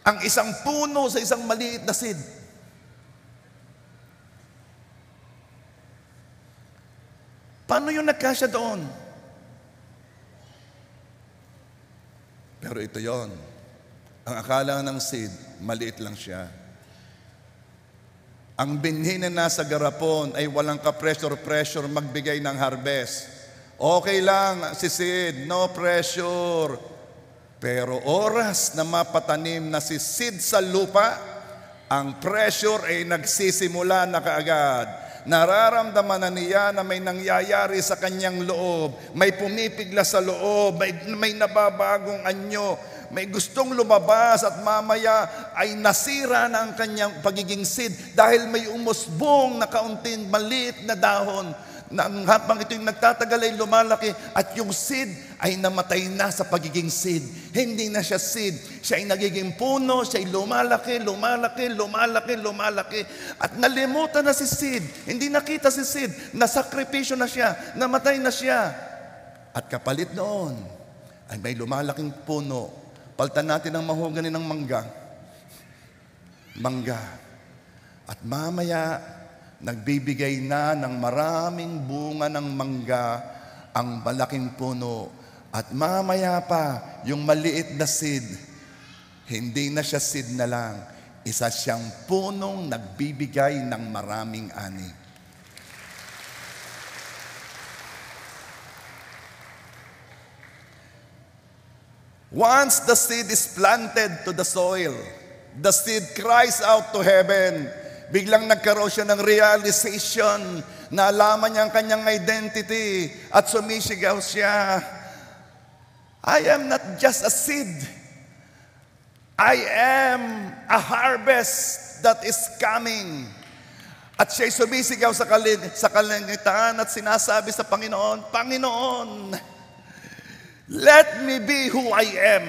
ang isang puno sa isang maliit na seed. Paano yung nagkasya doon? Pero ito yon. Ang akala ng seed, maliit lang siya. Ang binhi na nasa garapon ay walang ka-pressure magbigay ng harvest. Okay lang si seed, no pressure. Pero oras na mapatanim na si seed sa lupa, ang pressure ay nagsisimula na kaagad. Nararamdaman na niya na may nangyayari sa kanyang loob, may pumipigla sa loob, may nababagong anyo, may gustong lumabas at mamaya ay nasira na ang kanyang pagiging seed dahil may umusbong na kaunting maliit na dahon na habang ito'y nagtatagal ay lumalaki at yung seed ay namatay na sa pagiging seed. Hindi na siya seed. Siya ay nagiging puno, siya ay lumalaki at nalimutan na si seed. Hindi nakita si seed. Nasakripisyo na siya. Namatay na siya. At kapalit noon ay may lumalaking puno. Paltan natin ang mahogany ng mangga. At mamaya, nagbibigay na ng maraming bunga ng mangga ang malaking puno. At mamaya pa, yung maliit na seed, hindi na siya seed na lang. Isa siyang punong nagbibigay ng maraming ani. Once the seed is planted to the soil, the seed cries out to heaven. Biglang nagkaroon siya ng realization, naalaman niya ang kanyang identity at sumisigaw siya, I am not just a seed. I am a harvest that is coming. At siya'y sumisigaw sa kalangitan at sinasabi sa Panginoon, Panginoon, let me be who I am.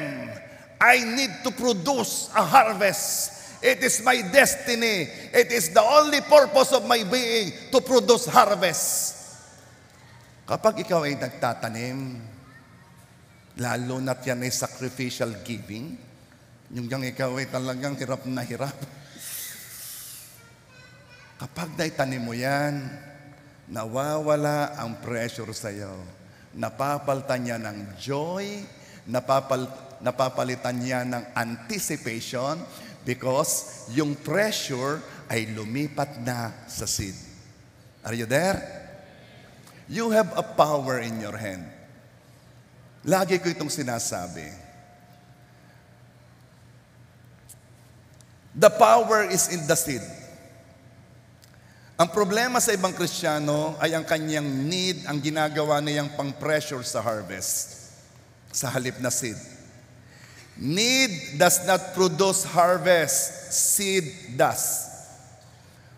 I need to produce a harvest. It is my destiny. It is the only purpose of my being to produce harvest. Kapag ikaw ay nagtatanim, lalo na't yan ay sacrificial giving, yung ikaw ay talagang hirap na hirap. Kapag naitanim mo yan, nawawala ang pressure sa iyo. Napapalitan niya ng joy, napapalitan niya ng anticipation because yung pressure ay lumipat na sa seed. Are you there? You have a power in your hand. Lagi ko itong sinasabi. The power is in the seed. Ang problema sa ibang Kristiyano ay ang kanyang need, ang ginagawa niyang pang-pressure sa harvest, sa halip na seed. Need does not produce harvest, seed does.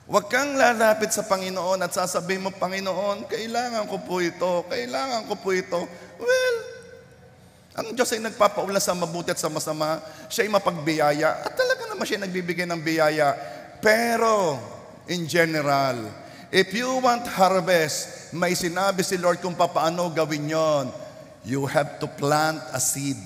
Huwag kang lalapit sa Panginoon at sasabihin mo, Panginoon, kailangan ko po ito, kailangan ko po ito. Well, ang Diyos ay nagpapaulan sa mabuti at sa masama, siya ay mapagbiyaya, at talaga naman siya nagbibigay ng biyaya. Pero, in general, if you want harvest, may sinabi si Lord kung paano gawin yon. You have to plant a seed.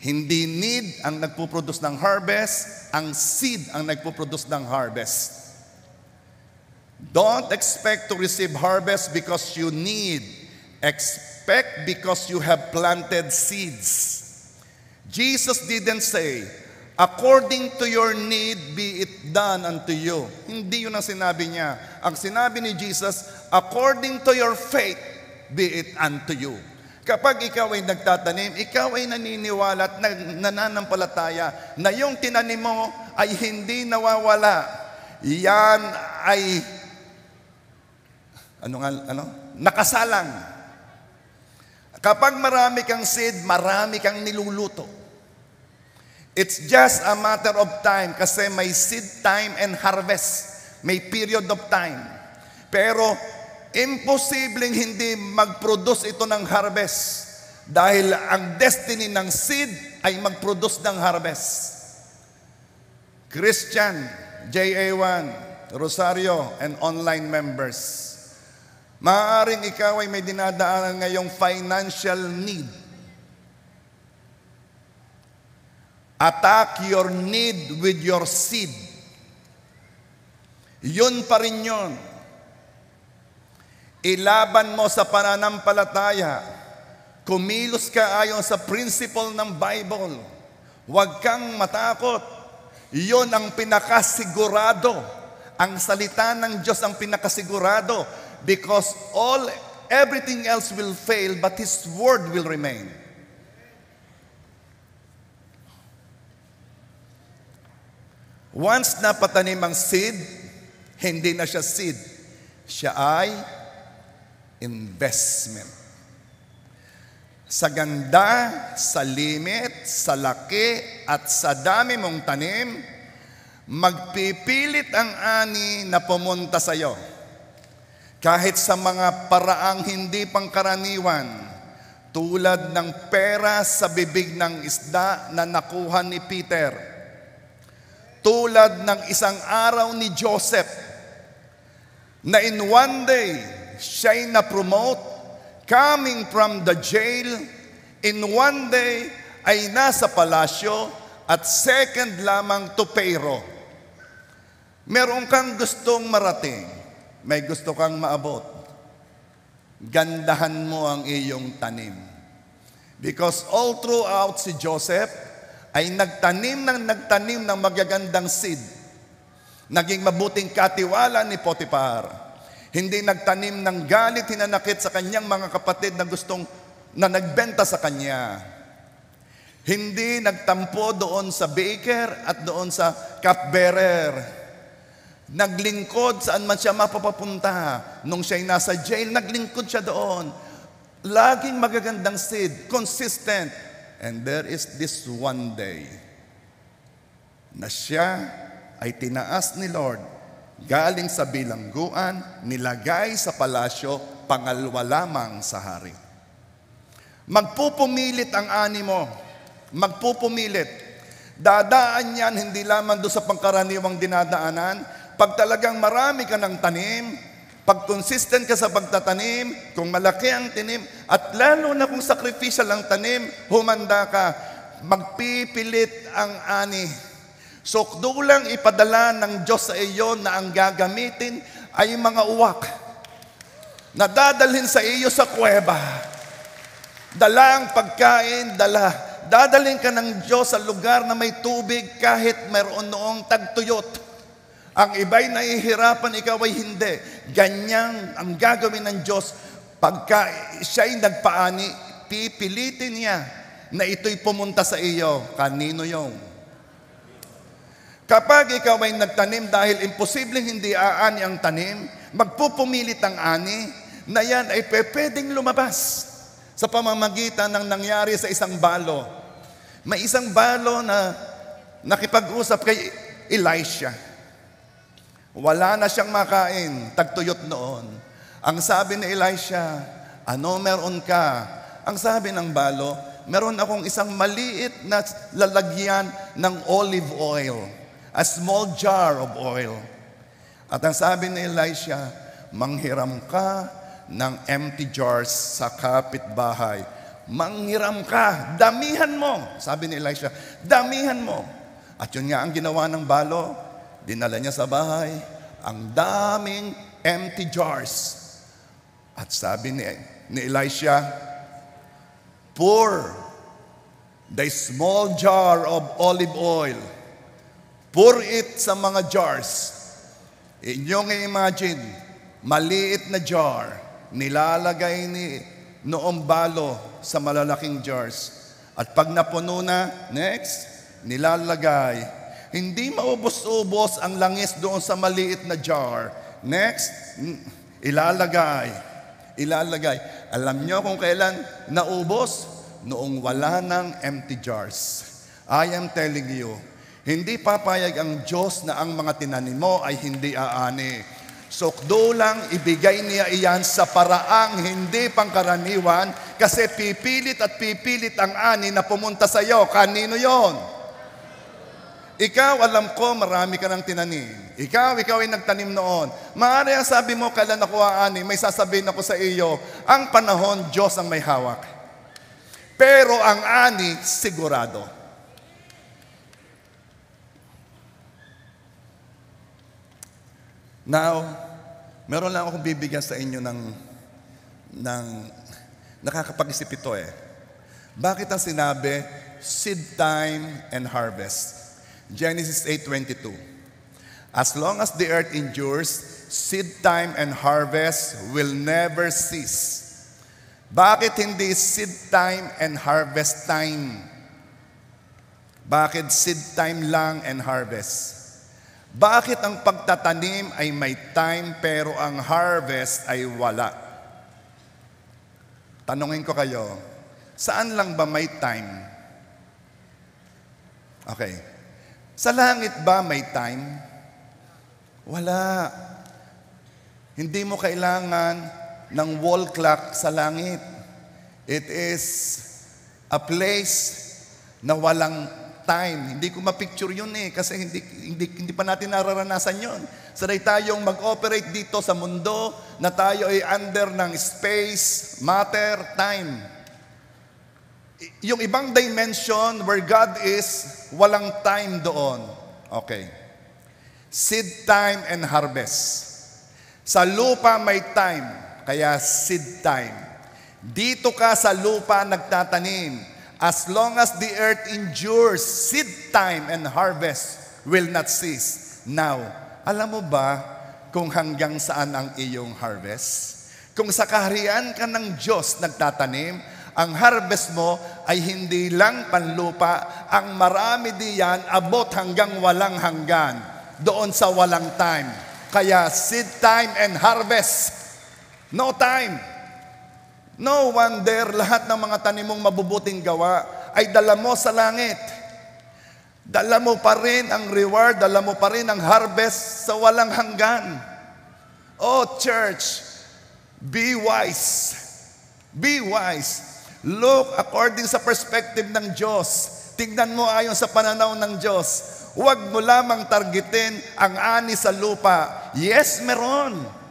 Hindi need ang nagpuproduce ng harvest, ang seed ang nagpuproduce ng harvest. Don't expect to receive harvest because you need. Expect because you have planted seeds. Jesus didn't say, according to your need, be it done unto you. Hindi yun ang sinabi niya. Ang sinabi ni Jesus, according to your faith, be it unto you. Kapag ikaw ay nagtatanim, ikaw ay naniniwala at nananampalataya na yung tinanim mo ay hindi nawawala. Yan ay nakasalang. Kapag marami kang seed, marami kang niluluto. It's just a matter of time kasi may seed time and harvest. May period of time. Pero imposibleng hindi mag-produce ito ng harvest dahil ang destiny ng seed ay mag-produce ng harvest. Christian, JA1, Rosario, and online members, maaaring ikaw ay may dinadaanan ngayong financial need. Attack your need with your seed. Yun pa rin yun. Ilaban mo sa pananampalataya. Kumilos ka ayon sa principle ng Bible. Huwag kang matakot. Iyon ang pinakasigurado. Ang salita ng Diyos ang pinakasigurado. Because everything else will fail, but His word will remain. Once napatanim ang seed, hindi na siya seed. Siya ay investment. Sa ganda, sa limit, sa laki, at sa dami mong tanim, magpipilit ang ani na pumunta sa iyo. Kahit sa mga paraang hindi pangkaraniwan, tulad ng pera sa bibig ng isda na nakuha ni Peter, tulad ng isang araw ni Joseph, na in one day, siya'y na-promote, coming from the jail, in one day, ay nasa palasyo, at second lamang to Pharaoh. Meron kang gustong marating, may gusto kang maabot. Gandahan mo ang iyong tanim. Because all throughout si Joseph, ay nagtanim ng magagandang seed. Naging mabuting katiwala ni Potiphar. Hindi nagtanim ng galit, hinanakit sa kanyang mga kapatid na nagbenta sa kanya. Hindi nagtampo doon sa baker at doon sa cupbearer. Naglingkod saan man siya mapapapunta. Nung siya'y nasa jail, naglingkod siya doon. Laging magagandang seed, consistent. And there is this one day na siya ay tinaas ni Lord, galing sa bilangguan, nilagay sa palasyo, pangalwa lamang sa hari. Magpupumilit ang ani mo. Magpupumilit. Dadaan yan hindi lamang doon sa pangkaraniwang dinadaanan. Pag talagang marami ka ng tanim, pag consistent ka sa pagtatanim, kung malaki ang tanim, at lalo na kung sacrificial ang tanim, humanda ka, magpipilit ang ani. So, dulang ipadala ng Diyos sa iyo na ang gagamitin ay mga uwak na dadalhin sa iyo sa kuweba. Dala ang pagkain, dadalhin ka ng Diyos sa lugar na may tubig kahit mayroon noong tagtuyot. Ang iba'y nahihirapan, ikaw ay hindi. Ganyan ang gagawin ng Diyos. Pagka siya'y nagpaani, pipilitin niya na ito'y pumunta sa iyo. Kanino yun? Kapag ikaw ay nagtanim dahil imposibleng hindi aani ang tanim, magpupumilit ang ani, na yan ay pwedeng lumabas sa pamamagitan ng nangyari sa isang balo. May isang balo na nakipag-usap kay Elisha. Wala na siyang makain, tagtuyot noon. Ang sabi ni Elisha, ano meron ka? Ang sabi ng balo, meron akong isang maliit na lalagyan ng olive oil. A small jar of oil. At ang sabi ni Elisha, manghiram ka ng empty jars sa kapitbahay. Manghiram ka, damihan mo. Sabi ni Elisha, damihan mo. At yun nga ang ginawa ng balo, dinala niya sa bahay ang daming empty jars. At sabi ni Elisha, pour the small jar of olive oil. Pour it sa mga jars. Inyong imagine, maliit na jar, nilalagay noong balo sa malalaking jars. At pag napuno na, next, nilalagay. Hindi maubos-ubos ang langis doon sa maliit na jar. Next, ilalagay. Alam nyo kung kailan naubos? Noong wala ng empty jars. I am telling you, hindi papayag ang Diyos na ang mga tinanim mo ay hindi aani. Sukdo lang, ibigay niya iyan sa paraang hindi pangkaraniwan kasi pipilit at pipilit ang ani na pumunta sa iyo. Kanino yon? Ikaw, alam ko, marami ka ng tinanim. Ikaw ay nagtanim noon. Maaari ang sabi mo, kailan ako aani, may sasabihin ako sa iyo, ang panahon, Diyos ang may hawak. Pero ang ani, sigurado. Now, meron lang akong bibigyan sa inyo ng nakakapag-isip ito eh. Bakit ang sinabi, seed time and harvest? Genesis 8:22. As long as the earth endures, seed time and harvest will never cease. Bakit hindi seed time and harvest time? Bakit seed time lang and harvest? Bakit ang pagtatanim ay may time pero ang harvest ay wala? Tanungin ko kayo, saan lang ba may time? Okay. Sa langit ba may time? Wala. Hindi mo kailangan ng wall clock sa langit. It is a place na walang time. Hindi ko ma-picture yun kasi hindi pa natin nararanasan yun. Sanay tayong mag-operate dito sa mundo na tayo ay under ng space, matter, time. Yung ibang dimension where God is, walang time doon. Okay. Seed time and harvest. Sa lupa may time, kaya seed time. Dito ka sa lupa nagtatanim. As long as the earth endures, seed time and harvest will not cease. Now, alam mo ba kung hanggang saan ang iyong harvest? Kung sa kaharian ka ng Diyos nagtatanim, ang harvest mo ay hindi lang panlupa, ang marami diyan abot hanggang walang hanggan, doon sa walang time. Kaya seed time and harvest, no time. No wonder lahat ng mga tanim mong mabubuting gawa ay dala mo sa langit. Dala mo pa rin ang reward, dala mo pa rin ang harvest sa walang hanggan. Oh church, be wise. Be wise. Look according sa perspective ng Diyos. Tingnan mo ayon sa pananaw ng Diyos. Huwag mo lamang targetin ang ani sa lupa. Yes, meron.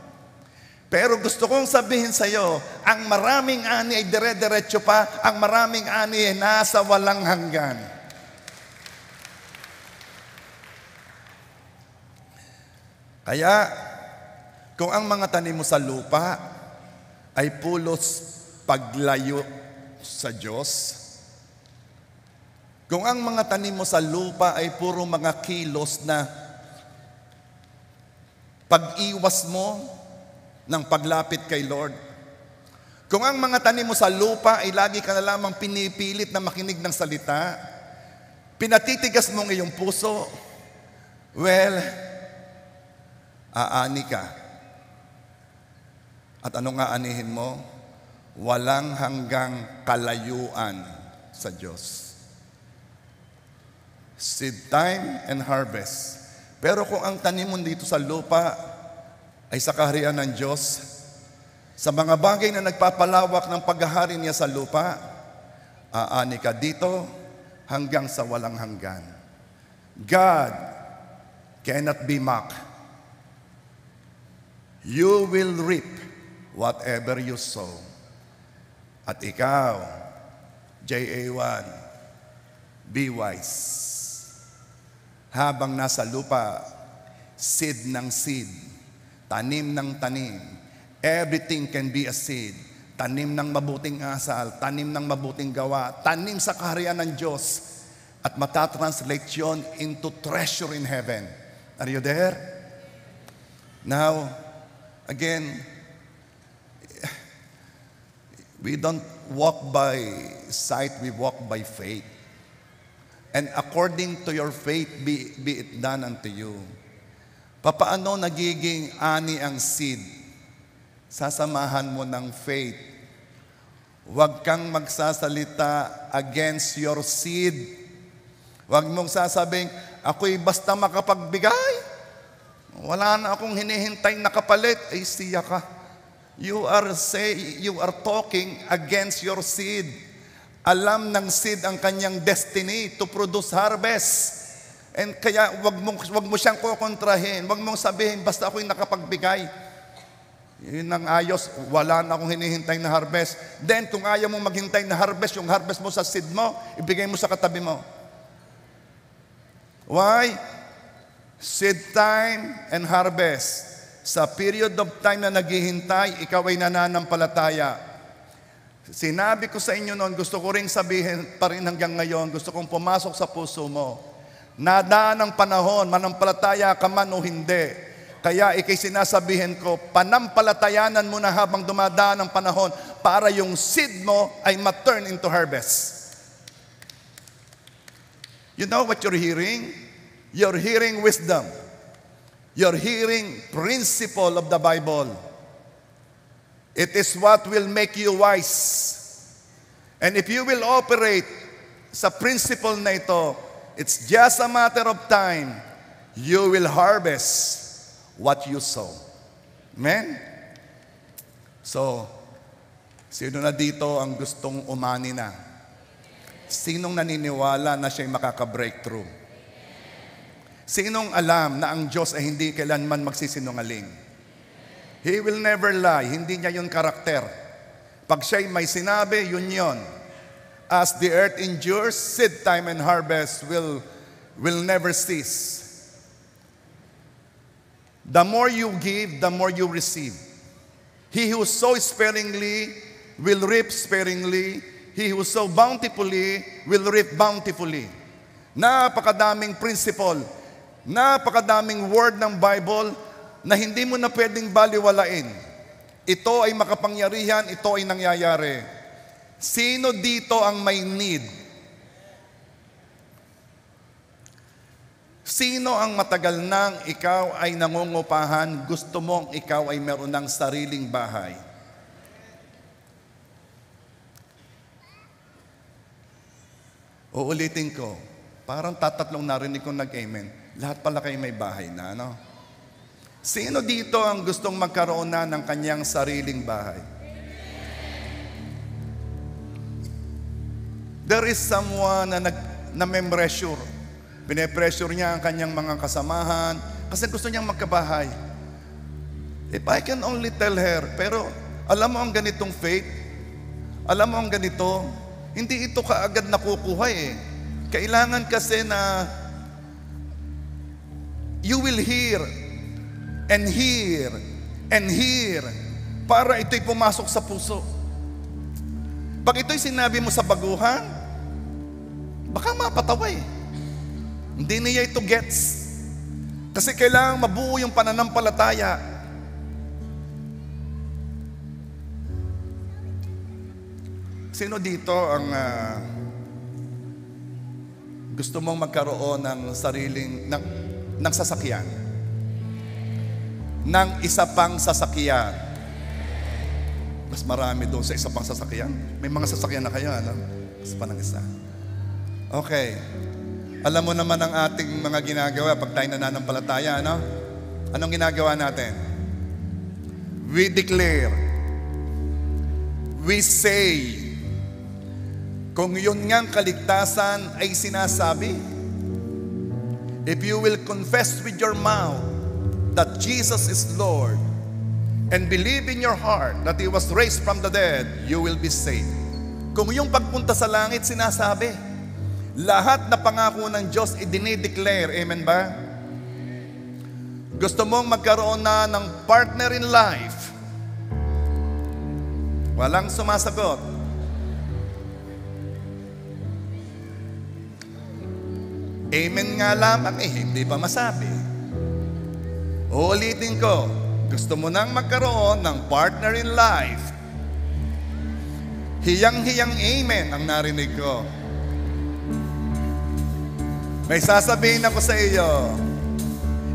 Pero gusto kong sabihin sa iyo, ang maraming ani ay dire-diretso pa, ang maraming ani ay nasa walang hanggan. Kaya, kung ang mga tanim mo sa lupa ay pulos paglayo sa Diyos, kung ang mga tanim mo sa lupa ay puro mga kilos na pag-iwas mo ng paglapit kay Lord. Kung ang mga tanim mo sa lupa ay lagi ka na lamang pinipilit na makinig ng salita, pinatitigas mo ng iyong puso, well, aani ka. At anong aanihin mo? Walang hanggang kalayuan sa Diyos. Seed time and harvest. Pero kung ang tanim mo dito sa lupa ay sa kaharian ng Diyos, sa mga bagay na nagpapalawak ng paghahari niya sa lupa, aani ka dito hanggang sa walang hanggan. God cannot be mocked. You will reap whatever you sow. At ikaw, JA1, be wise. Habang nasa lupa, seed ng seed, tanim ng tanim, Everything can be a seed. Tanim ng mabuting asal, tanim ng mabuting gawa, tanim sa kaharian ng Diyos, at matatranslate yun into treasure in heaven. Are you there? Now, again, we don't walk by sight, we walk by faith. And according to your faith, be it done unto you. Papaano nagiging ani ang seed? Sasamahan mo ng faith. Huwag kang magsasalita against your seed. Huwag mong sasabing, ako'y basta makapagbigay. Wala na akong hinihintay na kapalit. Ay, siya ka. You are talking against your seed. Alam ng seed ang kanyang destiny to produce harvest. And kaya wag mo siyang kukontrahin. Wag mong sabihin, basta ako'y nakapagbigay. Yun ang ayos, wala na akong hinihintay na harvest. Then, kung ayaw mong maghintay na harvest, yung harvest mo sa seed mo, ibigay mo sa katabi mo. Why? Seed time and harvest. Sa period of time na naghihintay, ikaw ay nananampalataya. Sinabi ko sa inyo noon, gusto ko ring sabihin pa rin hanggang ngayon, gusto kong pumasok sa puso mo. Nadaan ang panahon, manampalataya ka man o hindi. Kaya ikay sinasabihin ko, panampalatayanan mo na habang dumadaan ang panahon para yung seed mo ay ma-turn into harvest. You know what you're hearing? You're hearing wisdom. You're hearing principle of the Bible. It is what will make you wise. And if you will operate sa principle na ito, it's just a matter of time. You will harvest what you sow. Amen? So, sino na dito ang gustong umani na? Sinong naniniwala na siya'y makaka-breakthrough? Sinong alam na ang Diyos ay hindi kailanman magsisinungaling? He will never lie. Hindi niya yun karakter. Pag siya'y may sinabi, yun yun. As the earth endures, seed time and harvest will never cease. The more you give, the more you receive. He who sows sparingly will reap sparingly. He who sows bountifully will reap bountifully. Napakadaming principle, napakadaming word ng Bible na hindi mo na pwedeng baliwalain. Ito ay makapangyarihan, ito ay nangyayari. Sino dito ang may need? Sino ang matagal nang ikaw ay nangungupahan, gusto mong ikaw ay meron ng sariling bahay? Uulitin ko, parang tatatlong narinig kong nag-amen. Lahat pala kayo may bahay na, no? Sino dito ang gustong magkaroon na ng kanyang sariling bahay? There is someone na may pressure. Pine-pressure niya ang kanyang mga kasamahan kasi gusto niyang magkabahay. If I can only tell her, pero alam mo ang ganitong faith, alam mo ang ganito, hindi ito kaagad nakukuha eh. Kailangan kasi na you will hear and hear and hear para ito'y pumasok sa puso. Pag ito'y sinabi mo sa baguhan, baka mapatawa eh. Hindi niya ito gets. Kasi kailangan mabuo yung pananampalataya. Sino dito ang gusto mong magkaroon ng sariling, ng sasakyan? Ng isa pang sasakyan. Mas marami doon sa isa pang sasakyan. May mga sasakyan na kayo, ano? Mas pa ng isa. Okay. Alam mo naman ang ating mga ginagawa pag tayo nananampalataya, ano? Anong ginagawa natin? We declare. We say. Kung yun ngang kaligtasan ay sinasabi, if you will confess with your mouth that Jesus is Lord and believe in your heart that He was raised from the dead, you will be saved. Kung yung pagpunta sa langit sinasabi, lahat na pangako ng Diyos i-dinideclare. Amen ba? Gusto mong magkaroon na ng partner in life, Walang sumasagot. Amen nga lamang hindi pa masabi. Uulitin ko, gusto mo nang magkaroon ng partner in life. Hiyang-hiyang amen ang narinig ko. May sasabihin ako sa iyo,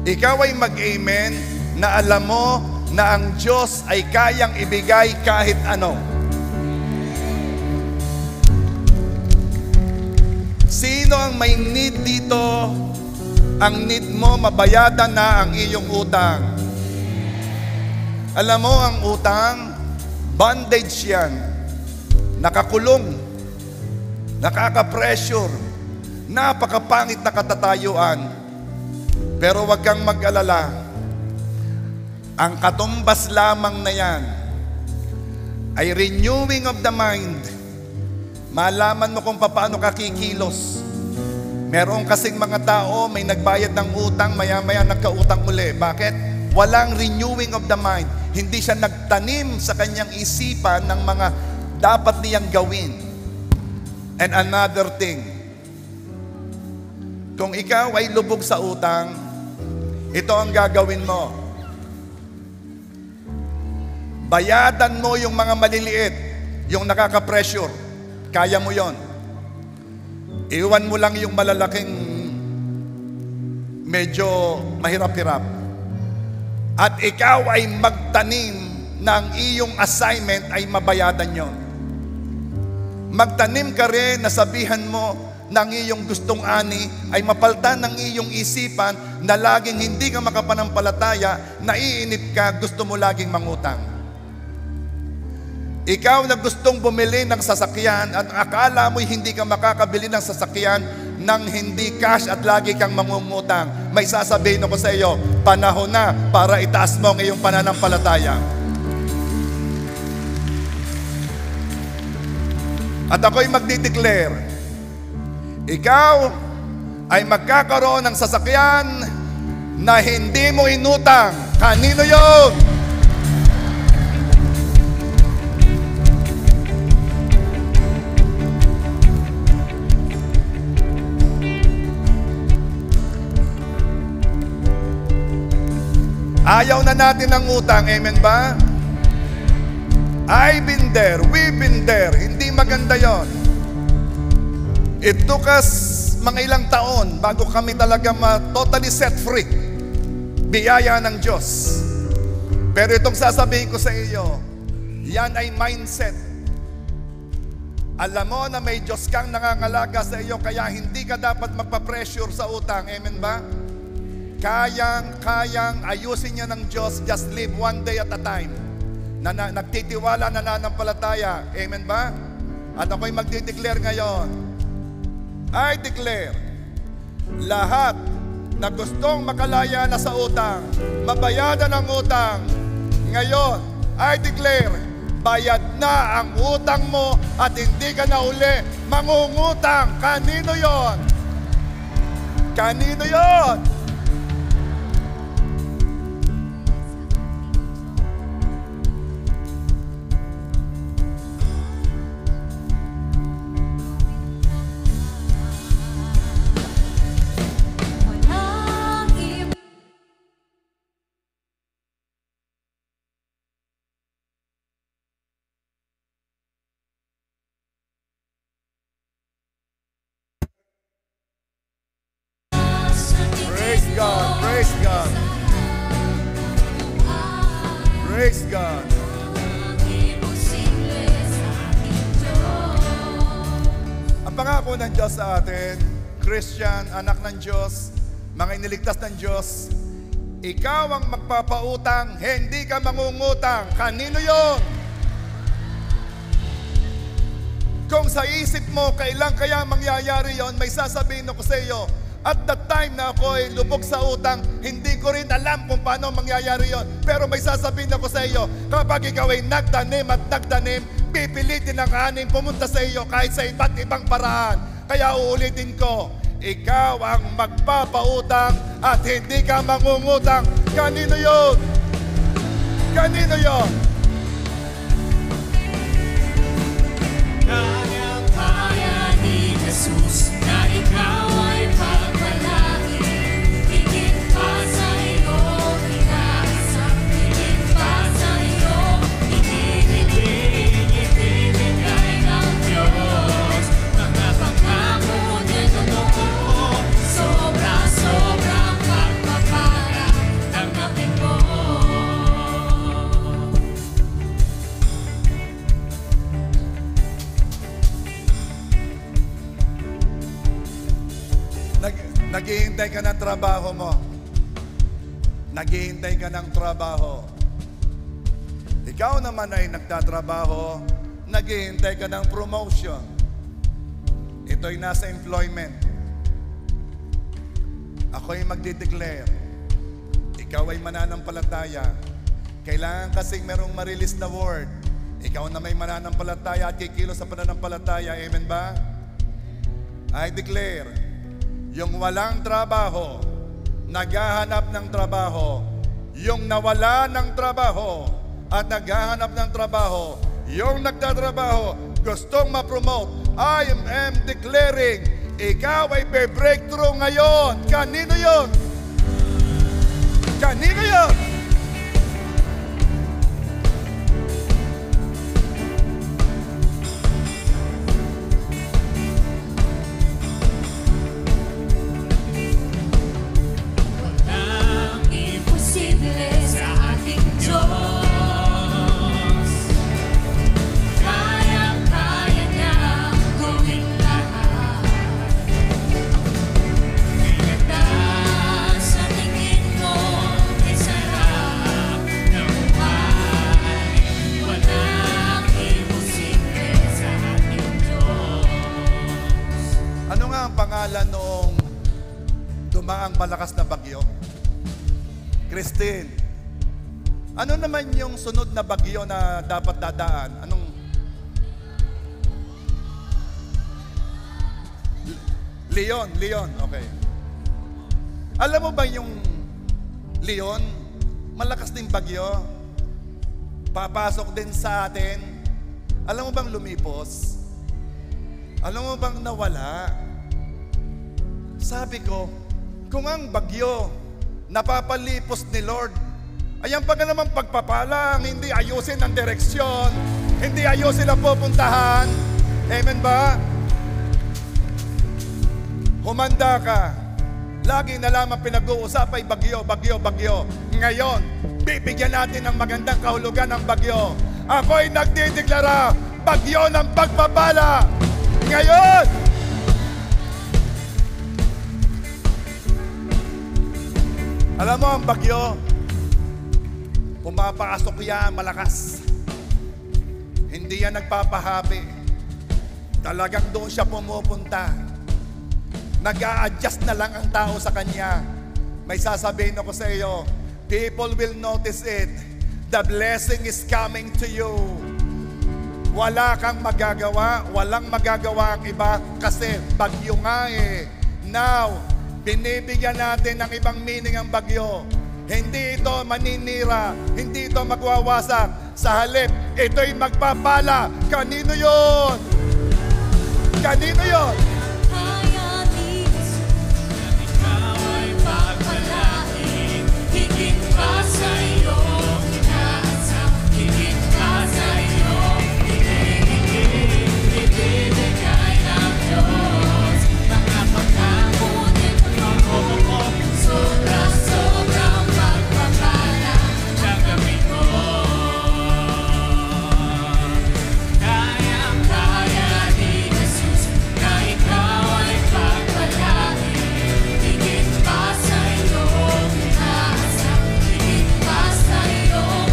ikaw ay mag-amen na alam mo na ang Diyos ay kayang ibigay kahit ano. Sino ang may need dito? Ang need mo, mabayadan na ang iyong utang. Alam mo, ang utang, bondage yan. Nakakulong, nakaka-pressure, napakapangit na katatayuan. Pero wag kang mag-alala. Ang katumbas lamang na yan ay renewing of the mind. Malaman mo kung paano ka kikilos. Meron kasing mga tao, may nagbayad ng utang, maya-maya nagkautang uli. Bakit? Walang renewing of the mind. Hindi siya nagtanim sa kanyang isipan ng mga dapat niyang gawin. And another thing, kung ikaw ay lubog sa utang, ito ang gagawin mo. Bayadan mo yung mga maliliit, yung nakaka-pressure. Kaya mo yon. Iwan mo lang yung malalaking medyo mahirap-hirap. At ikaw ay magtanim na ang iyong assignment ay mabayadan yon. Magtanim ka rin na sabihan mo na ang iyong gustong ani ay mapaltan ng iyong isipan na laging hindi ka makapanampalataya, naiinip ka, gusto mo laging mangutang. Ikaw na gustong bumili ng sasakyan at akala mo'y hindi ka makakabili ng sasakyan nang hindi cash at lagi kang mangungutang, may sasabihin ako sa iyo, panahon na para itaas mo ang iyong pananampalataya. At ako'y magdideclare, ikaw ay magkakaroon ng sasakyan na hindi mo inutang. Kanino yun? Ayaw na natin ng utang, amen ba? I've been there, we've been there. Hindi maganda yon. It took us mga ilang taon bago kami talaga totally set free. Biyaya ng Diyos. Pero itong sasabihin ko sa iyo, yan ay mindset. Alam mo na may Diyos kang nangangalaga sa iyo, kaya hindi ka dapat magpa-pressure sa utang, amen ba? Kayang ayusin niya ng Diyos. Just live one day at a time. Nagtitiwala, nananampalataya. Amen ba? At ako'y magdideclare ngayon. I declare, lahat na gustong makalaya na sa utang, mabayadan ang utang, ngayon, I declare, bayad na ang utang mo at hindi ka na uli mangungutang. Kanino yon? Kanino yon? Praise God, praise God. Praise God. Ang pangako ng Diyos sa atin, Christian, anak ng Diyos, mga iniligtas ng Diyos, ikaw ang magpapautang, hindi ka mangungutang. Kanino yon? Kung sa isip mo, kailan kaya mangyayari yon, may sasabihin ako sa iyo, at that time na ako ay lubog sa utang, hindi ko rin alam kung paano mangyayari yon. Pero may sasabihin ako sa iyo, kapag ikaw ay nagtanim at nagtanim, pipilitin ang aning pumunta sa iyo kahit sa iba't ibang paraan. Kaya uulitin ko, ikaw ang magpapautang at hindi ka mangungutang. Kanino yon? Kanino yon? Naghihintay ka ng trabaho mo. Naghihintay ka ng trabaho. Ikaw naman ay nagtatrabaho, naghihintay ka ng promotion. Ito'y nasa employment. Ako'y magdideclare. Ikaw ay mananampalataya. Kailangan kasing merong marilis na word. Ikaw na may mananampalataya at kikilos sa pananampalataya. Amen ba? I declare, yung walang trabaho, naghahanap ng trabaho, yung nawala ng trabaho at naghahanap ng trabaho, yung nagtatrabaho, gustong ma-promote, I am declaring, ikaw ay breakthrough ngayon. Kanino yun? Kanino yun? Walang imposible sa ating Diyos. Kaya-kaya niya gawin lahat. Ganda sa tingin mo, may sarap na buhay. Walang imposible sa ating Diyos. Ano nga ang pangalan noong dumaang malakas na bagyo? Christine. Ano naman yung sunod na bagyo na dapat dadaan? Anong? Leon. Okay. Alam mo ba yung Leon? Malakas din bagyo. Papasok din sa atin. Alam mo bang lumipos? Alam mo bang nawala? Sabi ko, kung ang bagyo napapalipos ni Lord, ayan pa nga naman pagpapalang, hindi ayusin ang direksyon, hindi ayusin ang pupuntahan. Amen ba? Humanda ka. Lagi na lamang pinag-uusap ay bagyo. Ngayon, bibigyan natin ng magandang kahulugan ng bagyo. Ako'y nagdideklara, bagyo ng pagpapala. Ngayon! Alam mo ang bagyo, pumapasok yan malakas. Hindi yan nagpapahabi. Talagang doon siya pumupunta. Nag-a-adjust na lang ang tao sa kanya. May sasabihin ako sa iyo, people will notice it. The blessing is coming to you. Wala kang magagawa, walang magagawa ang iba kasi bagyo nga eh. Now, binibigyan natin ng ibang meaning ang bagyo. Hindi ito maninira, hindi ito magwawasak. Sa halip, ito'y magpapala. Kanino yon? Kanino yon? Kaya ni Jesus, ikaw ay pagpalain. Higit pa sa iyong inaasam, higit pa sa iyong ibibigay ng Diyos. Mga pagkakunin mo, sobrang pagpapala gagawin mo. Kaya ni Jesus na ikaw ay pagpalain. Higit pa sa iyong inaasam, higit pa sa iyong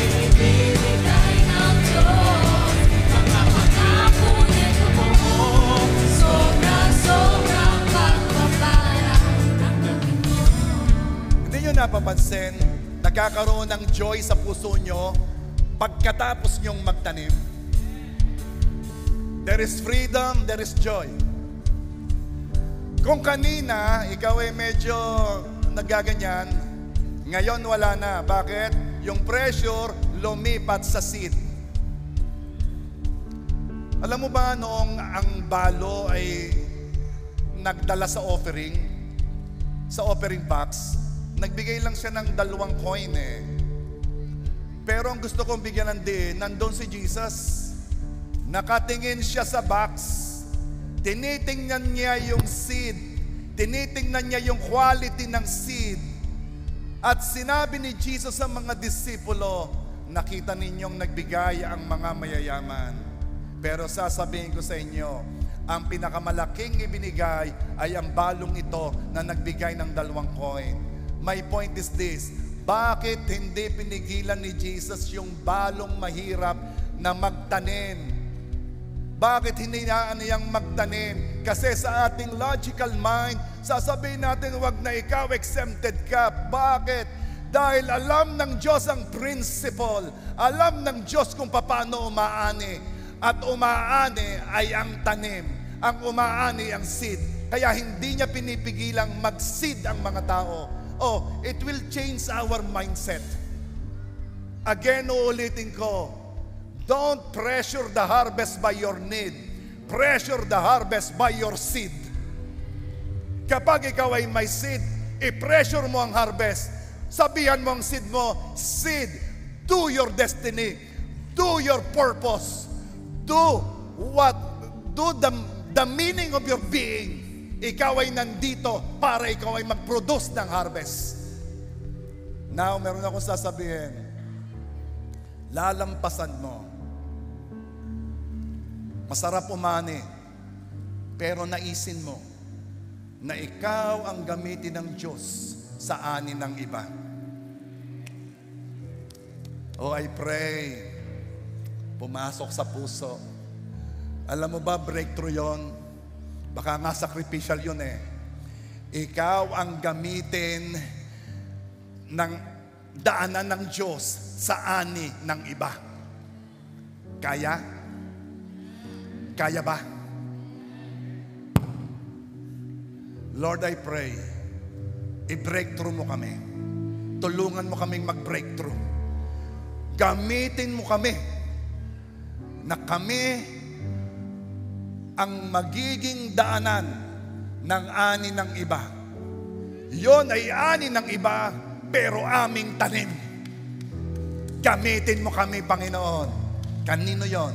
ibibigay ng Diyos. Mga pagkakunin mo, sobrang pagpapala gagawin mo. Hindi nyo napapansin, nagkakaroon ng joy sa puso nyo pagkatapos nyong magtanim. There is freedom, there is joy. Kung kanina, ikaw ay medyo nagaganyan, ngayon wala na. Bakit? Yung pressure lumipat sa seed. Alam mo ba noong ang balo ay nagdala sa offering box, nagbigay lang siya ng 2 coin eh. Pero ang gusto kong bigyan ng diin, nandun si Jesus. Nakatingin siya sa box. Tinitingnan niya yung seed. Tinitingnan niya yung quality ng seed. At sinabi ni Jesus sa mga disipulo, nakita ninyong nagbigay ang mga mayayaman. Pero sasabihin ko sa inyo, ang pinakamalaking ibinigay ay ang balong ito na nagbigay ng 2 coin. My point is this, bakit hindi pinigilan ni Jesus yung balong mahirap na magtanim? Bakit hindi niyang magtanim? Kasi sa ating logical mind, sasabihin natin, wag na ikaw, exempted ka. Bakit? Dahil alam ng Diyos ang principle. Alam ng Diyos kung paano umaani. At umaani ay ang tanim. Ang umaani ang seed. Kaya hindi niya pinipigilang mag-seed ang mga tao. Oh, it will change our mindset. Again, uulitin ko, don't pressure the harvest by your need. Pressure the harvest by your seed. Kapag ikaw ay may seed, i-pressure mo ang harvest. Sabihan mo ang seed mo, seed, do your destiny. Do your purpose. Do the meaning of your being. Ikaw ay nandito para ikaw ay mag-produce ng harvest. Now, meron akong sasabihin. Lalampasan mo. Masarap umani, pero naisin mo na ikaw ang gamitin ng Diyos sa ani ng iba. Oh, I pray, pumasok sa puso. Alam mo ba, breakthrough yon? Baka nga sacrificial yun eh. Ikaw ang gamitin ng daanan ng Diyos sa ani ng iba. Kaya? Kaya ba? Lord, I pray, i-breakthrough mo kami. Tulungan mo kaming mag-breakthrough. Gamitin mo kami na kami ang magiging daanan ng ani ng iba. Yon ay ani ng iba, pero aming tanim. Gamitin mo kami, Panginoon. Kanino yon?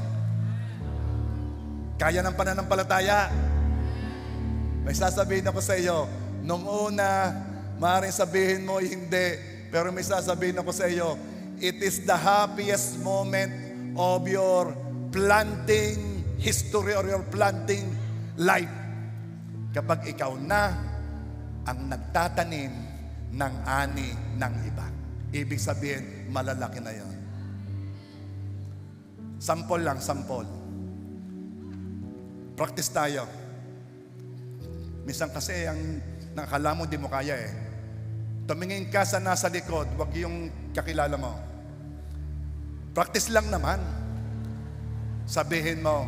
Kaya ng pananampalataya. May sasabihin ako sa iyo, nung una, maaaring sabihin mo, hindi. Pero may sasabihin ako sa iyo, it is the happiest moment of your planting history or your planting life. Kapag ikaw na ang nagtatanim ng ani ng iba. Ibig sabihin, malalaki na yon. Sample lang, sample. Practice tayo. Minsan kasi ang nakakala mo di mo kaya eh. Tumingin ka sa nasa likod, wag yung kakilala mo. Practice lang naman. Sabihin mo,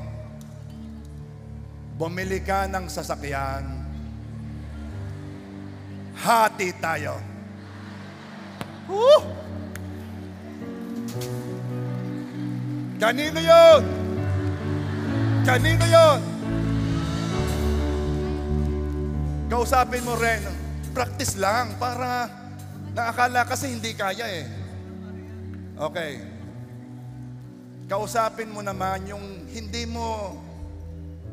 bumili ka ng sasakyan, hati tayo. Kanino yun? Kanino yun? Kausapin mo rin. Practice lang para nakakala kasi hindi kaya eh. Okay. Kausapin mo naman yung hindi mo,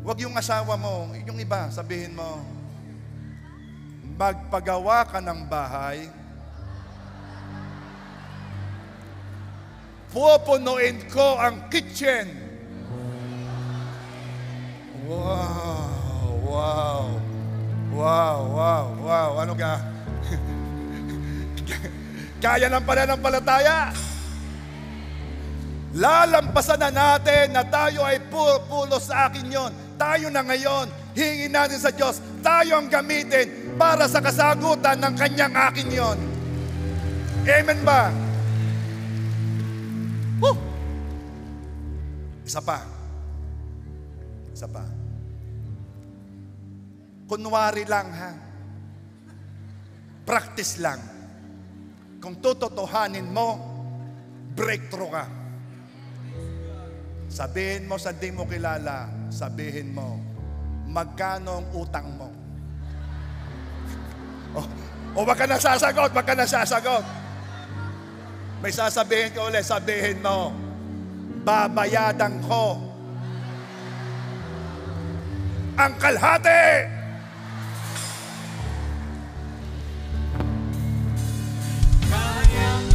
wag yung asawa mo, yung iba, sabihin mo, magpagawa ka ng bahay, pupunuin ko ang kitchen. Wow, wow, wow, wow, wow. Ano ka? Kaya ng pananampalataya. Lalampasan na natin na tayo ay pulo sa akin yon. Tayo na ngayon, hingin natin sa Diyos, tayo ang gamitin para sa kasagutan ng kanyang akin yon. Amen ba? Woo! Isa pa. Isa pa. Kunwari lang ha. Practice lang. Kung tutotohanin mo, breakthrough ka. Sabihin mo sa di mo kilala, sabihin mo, magkano ang utang mo? Wag ka na sasagot, wag ka na sasagot. May sasabihin ka ulit, sabihin mo, babayadan ko ang kalahati.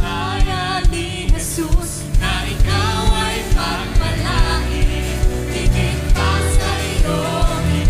Kaya ni Jesus na ikaw ay pagpalain, higit pa sa iyong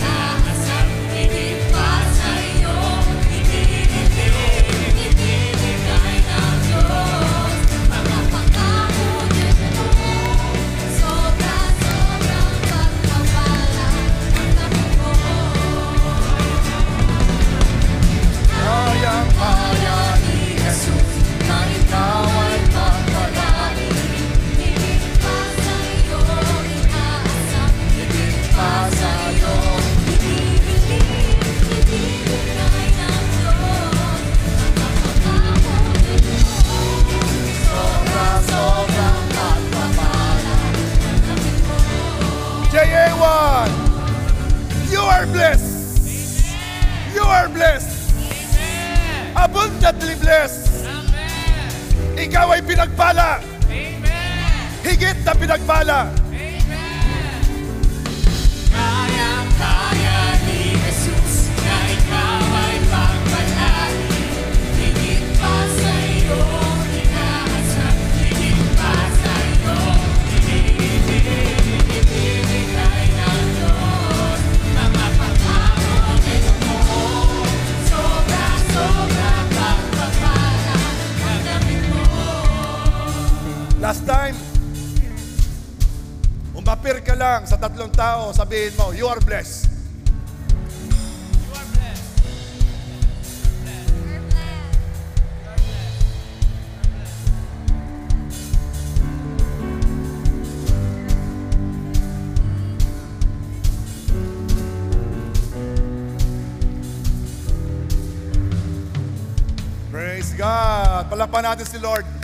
abundantly blessed. Ikaw ay pinagpala. Higit na pinagpala. Kaya ni Jesus na ikaw ay pagpalain. Higit pa sa iyong inaasam, higit pa sa iyong ibibigay ng Diyos. Mga pagkakaulit mo, sobra pagpapala ang damit mo. Last time, umapir ka lang sa 3 tao, sabihin mo, you are blessed. Praise God. Palakpan natin si Lord.